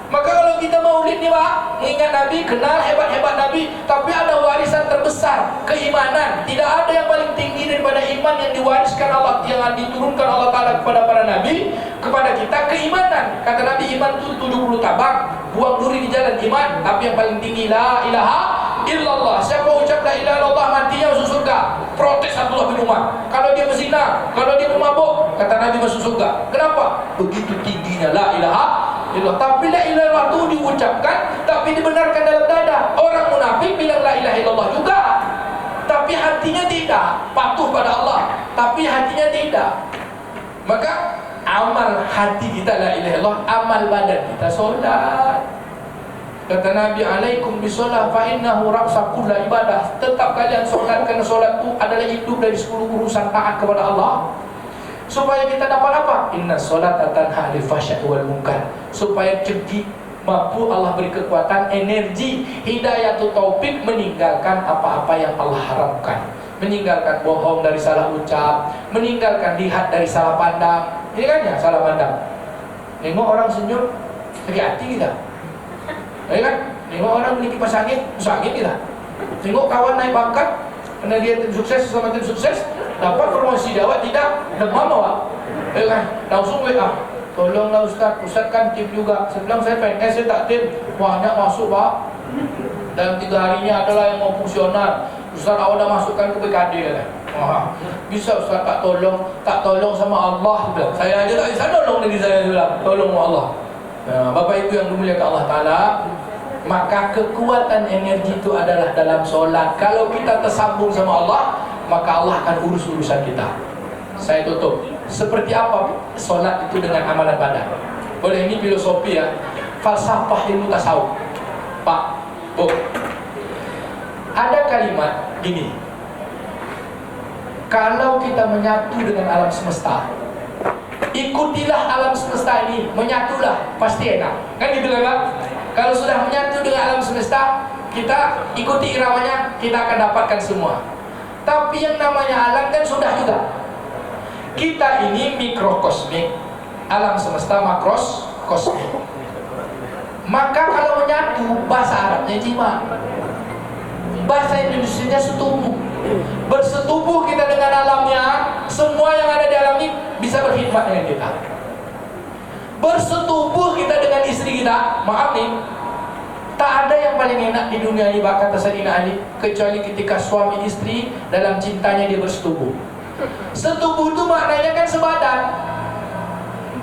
Maka kalau kita maulid nih Pak, mengingat Nabi, kenal hebat-hebat Nabi, tapi ada warisan terbesar, keimanan. Tidak ada yang paling tinggi daripada iman yang diwariskan Allah, yang diturunkan Allah Ta'ala kepada para Nabi, kepada kita, keimanan. Kata Nabi, iman itu 70 tabang, buang duri di jalan iman. Tapi yang paling tinggi, la ilaha illallah. Siapa ucap la ilaha illallah, matinya masuk surga. Protes Abdullah bin Umar. Kalau dia berzina, kalau dia memabuk, kata Nabi masuk surga. Kenapa? Begitu tingginya la ilaha illallah. Tapi la ilaha illallah itu diucapkan, tapi dibenarkan dalam dada. Orang munafik bilang la ilaha illallah juga, tapi hatinya tidak. Patuh pada Allah, tapi hatinya tidak. Maka amal hati kita la ilaha illallah, amal badan kita solat. Kata Nabi, alaikum bisolah fa innahu ra'sa kulli ibadah. Tetap kalian solat, karena solat itu adalah hidup dari 10 urusan taat kepada Allah. Supaya kita dapat apa? Inna sholata tanha 'anil fahsya'i wal munkar. Supaya cegih, mampu Allah beri kekuatan, energi, hidayah taufik, meninggalkan apa-apa yang Allah haramkan. Meninggalkan bohong dari salah ucap, meninggalkan lihat dari salah pandang. Ini kan ya, salah pandang. Nengok orang senyum, sakit hati kita. Ya kan? Tengok orang beli kipas angin, sakit kita. Tengok kawan naik pangkat, karena dia tim sukses sama tim sukses, dapat promosi, dapat tidak, demam Pak. Ya kan? Langsung WA, tolonglah Ustaz kan tim juga. Saya bilang saya PNS, saya tak tim. Banyak masuk Pak. Dalam 3 harinya adalah yang mau fungsional. Ustaz awak dah masukkan ke BKD kan? Bisa Ustaz tak tolong sama Allah bilang. Saya aja tak bisa tolong diri saya bilang. Tolong Allah. Bapak Ibu yang dimuliakan Allah Ta'ala, maka kekuatan energi itu adalah dalam solat. Kalau kita tersambung sama Allah, maka Allah akan urus urusan kita. Saya tutup. Seperti apa solat itu dengan amalan badan? Boleh, ini filosofi ya, falsafah ilmu tasawuf. Pak, Bu, ada kalimat gini, kalau kita menyatu dengan alam semesta, ikutilah alam semesta ini, menyatulah, pasti enak. Kan gitu kan Pak? Kalau sudah menyatu dengan alam semesta, kita ikuti iramanya, kita akan dapatkan semua. Tapi yang namanya alam kan sudah juga. Kita ini mikrokosmik, alam semesta makrokosmik. Maka kalau menyatu, bahasa Arabnya jima, bahasa Indonesianya setubuh. Bersetubuh kita dengan alamnya, semua yang ada di alam ini bisa berkhidmat dengan kita. Bersetubuh kita dengan istri kita, maaf nih, tak ada yang paling enak di dunia ini, kata Sayyidina Ali, kecuali ketika suami istri dalam cintanya dia bersetubuh. Setubuh itu maknanya kan sebadan.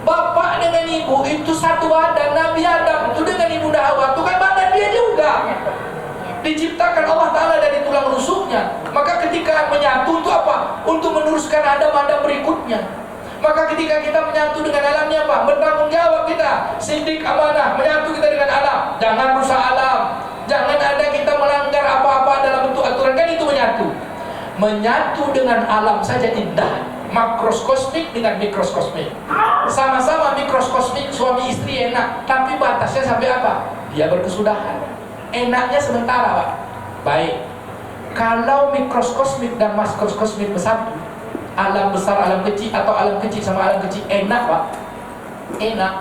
Bapak dengan ibu itu satu badan. Nabi Adam itu dengan Ibunda Hawa itu kan badan dia juga. Diciptakan Allah Ta'ala dari tulang rusuknya. Maka ketika menyatu itu apa? Untuk meneruskan Adam berikutnya. Maka ketika kita menyatu dengan alamnya apa? Bertanggung jawab kita, sindik amanah, menyatu kita dengan alam. Jangan rusak alam. Jangan ada kita melanggar apa-apa dalam bentuk aturan. Kan itu menyatu. Menyatu dengan alam saja indah. Makroskosmik dengan mikroskosmik. Sama-sama mikroskosmik, suami istri enak, tapi batasnya sampai apa? Dia berkesudahan. Enaknya sementara Pak. Baik. Kalau mikroskosmik dan makroskosmik bersatu, alam besar, alam kecil, atau alam kecil sama alam kecil. Enak Pak, enak.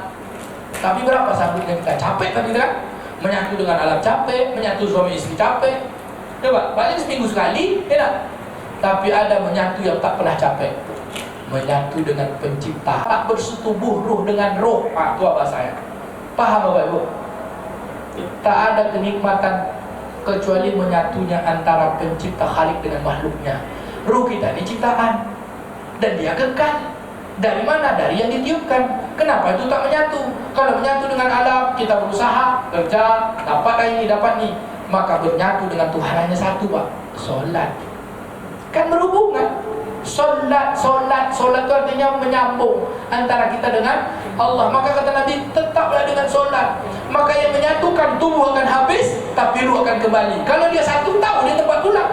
Tapi berapa sanggupnya kita? Capek kan kita kan? Menyatu dengan alam capek, menyatu suami istri capek. Coba, paling seminggu sekali, enak. Tapi ada menyatu yang tak pernah capek, menyatu dengan pencipta, tak bersetubuh ruh dengan roh. Pak, itu apa saya? Paham Bapak Ibu? Tak ada kenikmatan kecuali menyatunya antara pencipta Khalik dengan makhluknya. Ruh kita diciptakan dan dia kekal. Dari mana? Dari yang ditiupkan. Kenapa itu tak menyatu? Kalau menyatu dengan alam, kita berusaha, kerja, dapat ini, dapat ini. Maka bernyatu dengan Tuhan hanya satu Pak, solat. Kan berhubungan. Solat itu artinya menyambung antara kita dengan Allah. Maka kata Nabi, tetaplah dengan solat. Maka yang menyatukan tubuh akan habis, tapi ruh akan kembali. Kalau dia satu, tahu dia tempat pulang.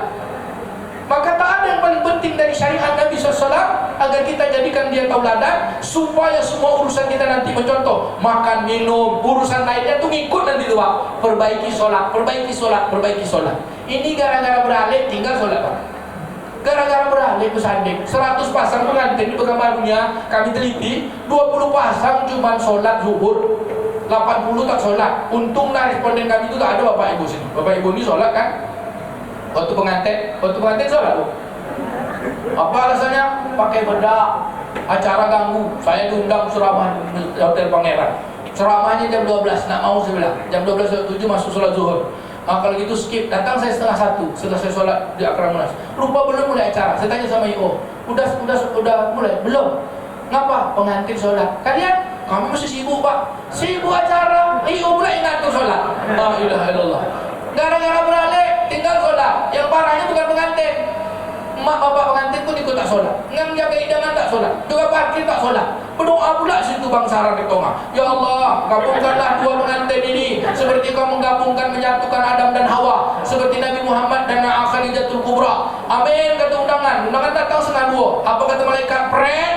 Maka tak ada yang paling penting dari syariat Nabi SAW agar kita jadikan dia tauladan, supaya semua urusan kita nanti mencontoh. Makan, minum, urusan lainnya tuh ngikut nanti tuh Pak. Perbaiki sholat, perbaiki sholat, perbaiki sholat. Ini gara-gara beralih tinggal sholat Pak. Gara-gara beralih pesanding 100 pasang pengantin di Pekanbarunya kami teliti, 20 pasang cuma sholat zuhur, 80 tak sholat. Untunglah responden kami itu tak ada Bapak Ibu sini. Bapak Ibu ini sholat kan? Waktu pengantin sholat Bu. Apa alasannya? Pakai bedak, acara ganggu. Saya diundang ceramah di Hotel Pangeran. Ceramahnya jam 12, nak mau saya bilang jam 12.07 masuk sholat zuhur. Kalau gitu skip, datang saya 1:30 setelah saya sholat di Akram Munas. Lupa belum mulai acara. Saya tanya sama IO, udah mulai? Belum. Ngapa? Pengantin sholat. Kalian? Kami masih sibuk Pak. Sibuk acara. IO pula yang ngatur sholat. La ilaha illallah. Gara-gara beralih tinggal sholat. Yang parahnya bukan pengantin, mak bapak pengantin pun ikut tak sholat. Yang jaga hidangan tak sholat, juga parkir tak sholat. Berdoa pula situ bangsaran di tengah. Ya Allah, gabungkanlah dua pengantin ini seperti kau menggabungkan, menyatukan Adam dan Hawa, seperti Nabi Muhammad dan Khadijatul Kubra. Amin. Kata undangan datang 1:30. Apa kata malaikat? Pren,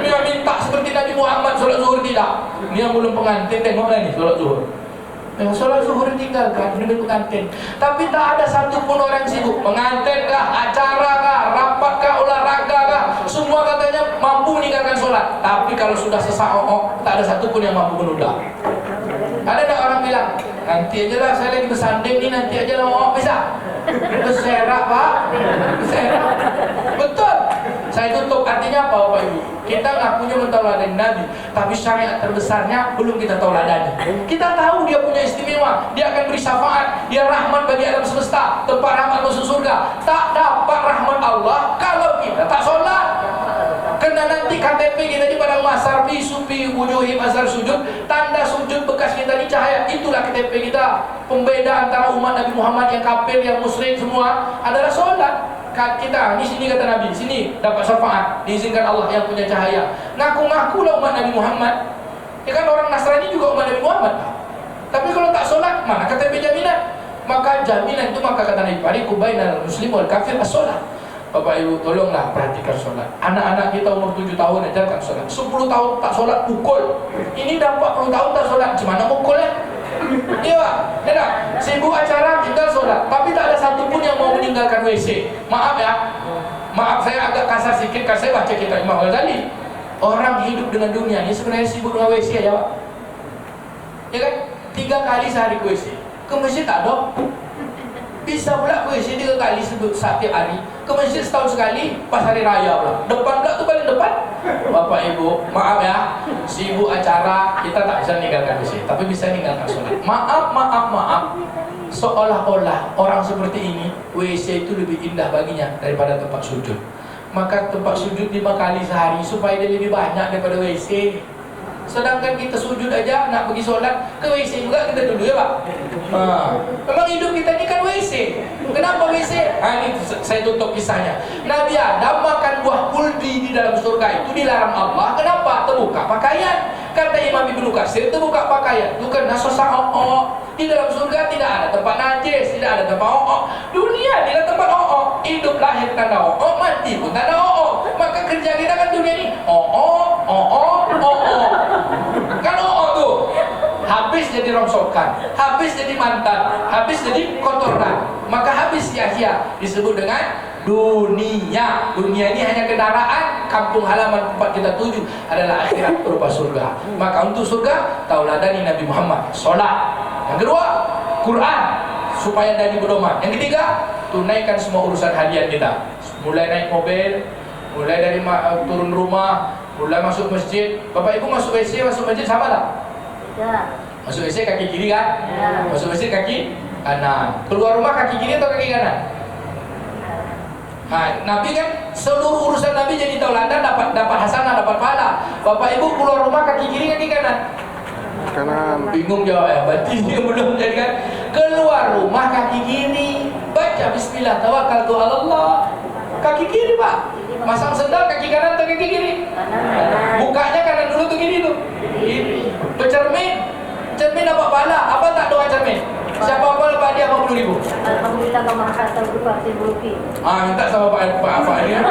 dia minta seperti Nabi Muhammad sholat zuhur tidak. Ini yang belum pengantin, tengoklah nih sholat zuhur. Sholat zuhur tinggalkan demi pengantin. Tapi tak ada satupun orang sibuk. Pengantin kah, acara kah, rapat kah, olahraga kah, semua katanya mampu meninggalkan sholat. Tapi kalau sudah sesak tak ada satupun yang mampu menunda. Ada tak orang bilang, nanti aja lah, saya lagi bersanding nih, nanti aja lah bisa? Berserak Pak, berserak. Betul. Saya tutup, artinya apa Bapak Ibu? Kita ngakunya mentauladani Nabi, tapi syariat terbesarnya belum kita tauladani. Kita tahu dia punya istimewa, dia akan beri syafaat, dia rahmat bagi alam semesta, tempat rahmat masuk surga. Tak dapat rahmat Allah kalau kita tak sholat. Kena nanti KTP kita di padang mahsyar, fi sufi wujuhi asar sujud, tanda sujud bekas kita di cahaya. Itulah KTP kita. Pembeda antara umat Nabi Muhammad yang kafir, yang musyrik semua adalah sholat. Kita di sini kata Nabi, sini dapat syafaat, diizinkan Allah yang punya cahaya. Ngaku-ngaku lah umat Nabi Muhammad. Ya kan orang Nasrani juga umat Nabi Muhammad. Tapi kalau tak sholat, mana KTP jaminan? Maka jaminan itu, maka kata Nabi, fariqu bainal muslim wal kafir as-sholat. Bapak Ibu tolonglah perhatikan sholat. Anak-anak kita umur 7 tahun ajarkan sholat. 10 tahun tak sholat pukul. Ini dah 40 tahun tak sholat, gimana mukul ya? Iya Pak, enak. Sibuk acara tinggal sholat, tapi tak ada satupun yang mau meninggalkan WC. Maaf ya, maaf saya agak kasar sedikit, karena saya baca kitab Imam Ghazali. Orang hidup dengan dunia ini sebenarnya sibuk dengan WC aja Pak. Ya kan? 3 kali sehari ke WC. Ke masjid tak ada. Bisa pula ke WC 3 kali setiap hari. Ke masjid setahun sekali, pas hari raya pula. Depan pula tu paling depan. Bapak Ibu, maaf ya, sibuk acara, kita tak bisa meninggalkan WC, tapi bisa meninggalkan sholat. Maaf. Seolah-olah orang seperti ini, WC itu lebih indah baginya daripada tempat sujud. Maka tempat sujud 5 kali sehari supaya dia lebih banyak daripada WC. Sedangkan kita sujud aja, nak pergi sholat, ke WC juga kita dulu ya Pak. Memang hidup kita ini kan WC. Kenapa WC? Ini saya tutup kisahnya. Nabi Adam makan buah kuldi di dalam surga itu dilarang Allah. Kenapa? Terbuka pakaian. Kata Imam Ibnu Katsir, terbuka pakaian itu karena susah di dalam surga tidak ada tempat najis, tidak ada tempat dunia tidak tempat hidup lahir tanda mati pun tanda maka kerja kita kan dunia ini kan tuh habis jadi rongsokan, habis jadi mantan, habis jadi kotoran, maka habis sia-sia. Disebut dengan dunia. Dunia ini hanya kendaraan. Kampung halaman tempat kita tuju adalah akhirat berupa surga. Maka untuk surga, tauladani Nabi Muhammad, solat. Yang kedua, Quran, supaya dari berdoa. Yang ketiga, tunaikan semua urusan harian kita. Mulai naik mobil, mulai dari turun rumah, mulai masuk masjid. Bapak Ibu masuk WC, masuk masjid sama tak? Tidak. Masuk WC kaki kiri kan? Ya. Masuk WC kaki kanan. Keluar rumah kaki kiri atau kaki kanan? Nah, Nabi kan seluruh urusan Nabi jadi tauladan, dapat hasanah, dapat pahala. Bapak Ibu keluar rumah kaki kiri kaki kanan? Kanan. Bingung jawab ya, berarti dia belum jadi kan. Keluar rumah kaki kiri, baca bismillah tawakkaltu 'ala Allah. Kaki kiri, Pak. Masang sendal kaki kanan atau kaki kiri? Bukanya kanan dulu tuh gini tuh. Gini. Bercermin. Cermin dapat pahala. Apa tak doa cermin? Siapa apa lepas dia 50.000? Alhamdulillah kamu kata berupa simbologi. Minta sama Pak ini. 50.000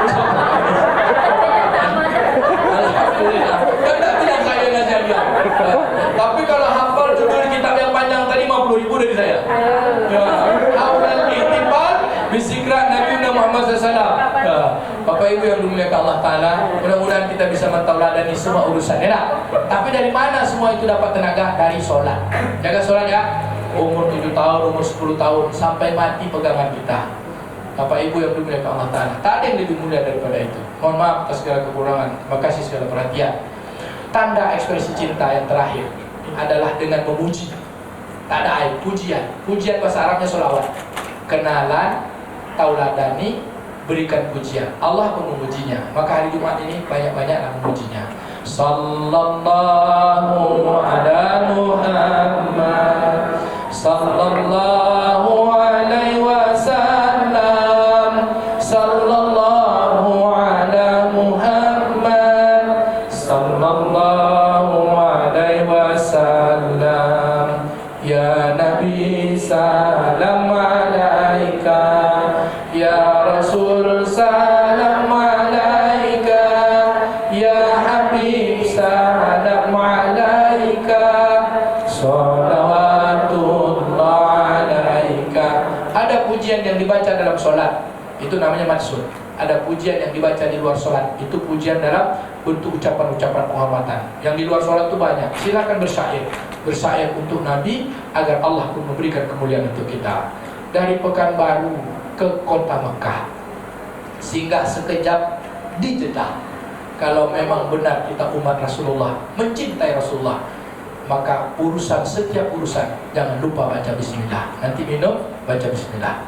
sama. Alhamdulillah. Kan tak bilang saya nasihat dia. Tapi kalau hafal judul kitab yang panjang tadi 50.000 dari saya. Ya. Awal itibal bisikrat Nabi Muhammad SAW. Ya. Bapak Ibu yang dimuliakan Allah Ta'ala, mudah-mudahan kita bisa mentauladani semua urusannya lah. Tapi dari mana semua itu dapat tenaga? Dari sholat. Jaga sholat ya. Umur 7 tahun, umur 10 tahun, sampai mati pegangan kita. Bapak Ibu yang dimuliakan Allah Ta'ala, tak ada yang lebih mulia daripada itu. Mohon maaf atas segala kekurangan. Terima kasih segala perhatian. Tanda ekspresi cinta yang terakhir adalah dengan memuji. Tak ada aib, pujian. Pujian bahasa Arabnya sholawat. Kenalan, tauladani, berikan pujian. Allah pun memujinya. Maka hari Jumat ini banyak-banyaklah memujinya. Sallallahu ala Muhammad, sallallahu alaihi wasallam, sallallahu ala Muhammad, sallallahu alaihi wasallam. Ya Nabi salam alaika, ya Rasul salam alaika, ya Habib salam alaika, salawatullah alaika. Ada pujian yang dibaca dalam sholat, itu namanya maksud. Ada pujian yang dibaca di luar sholat, itu pujian dalam bentuk ucapan-ucapan penghormatan. Yang di luar sholat itu banyak. Silakan bersyair, bersyair untuk Nabi agar Allah pun memberikan kemuliaan untuk kita. Dari Pekanbaru ke kota Mekah, singgah sekejap di Jeddah. Kalau memang benar kita umat Rasulullah, mencintai Rasulullah, maka setiap urusan jangan lupa baca bismillah. Nanti minum, baca bismillah.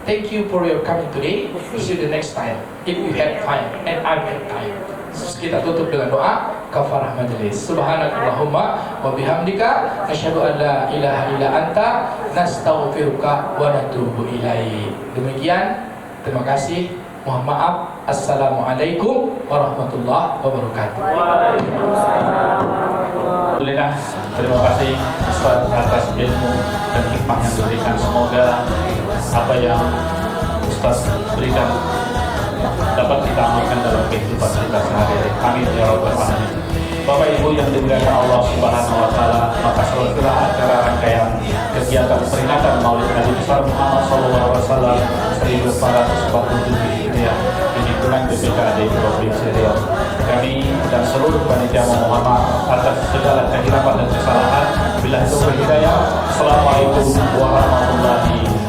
Thank you for your coming today. See you the next time if you have time and I have time. Kita tutup dengan doa kafarah majelis. Subhanakallahumma wa bihamdika asyhadu an la ilaha illa anta nastaghfiruka wa natubu ilaik. Demikian, terima kasih. Mohon maaf. Assalamualaikum warahmatullahi wabarakatuh. Alhamdulillah, terima kasih Ustaz atas ilmu dan hikmah yang diberikan. Semoga apa yang Ustaz berikan dapat kita amalkan dalam kehidupan kita sehari-hari. Amin ya rabbal alamin. Bapak Ibu yang dimuliakan Allah Subhanahu wa taala, maka selesailah acara rangkaian kegiatan peringatan Maulid Nabi besar Muhammad sallallahu alaihi wasallam 1447 Hijriah di lingkungan BPKAD Provinsi Riau. Kami dan seluruh panitia memohon maaf atas segala kehilapan dan kesalahan. Billahi taufiq hidayah. Assalamualaikum warahmatullahi wabarakatuh.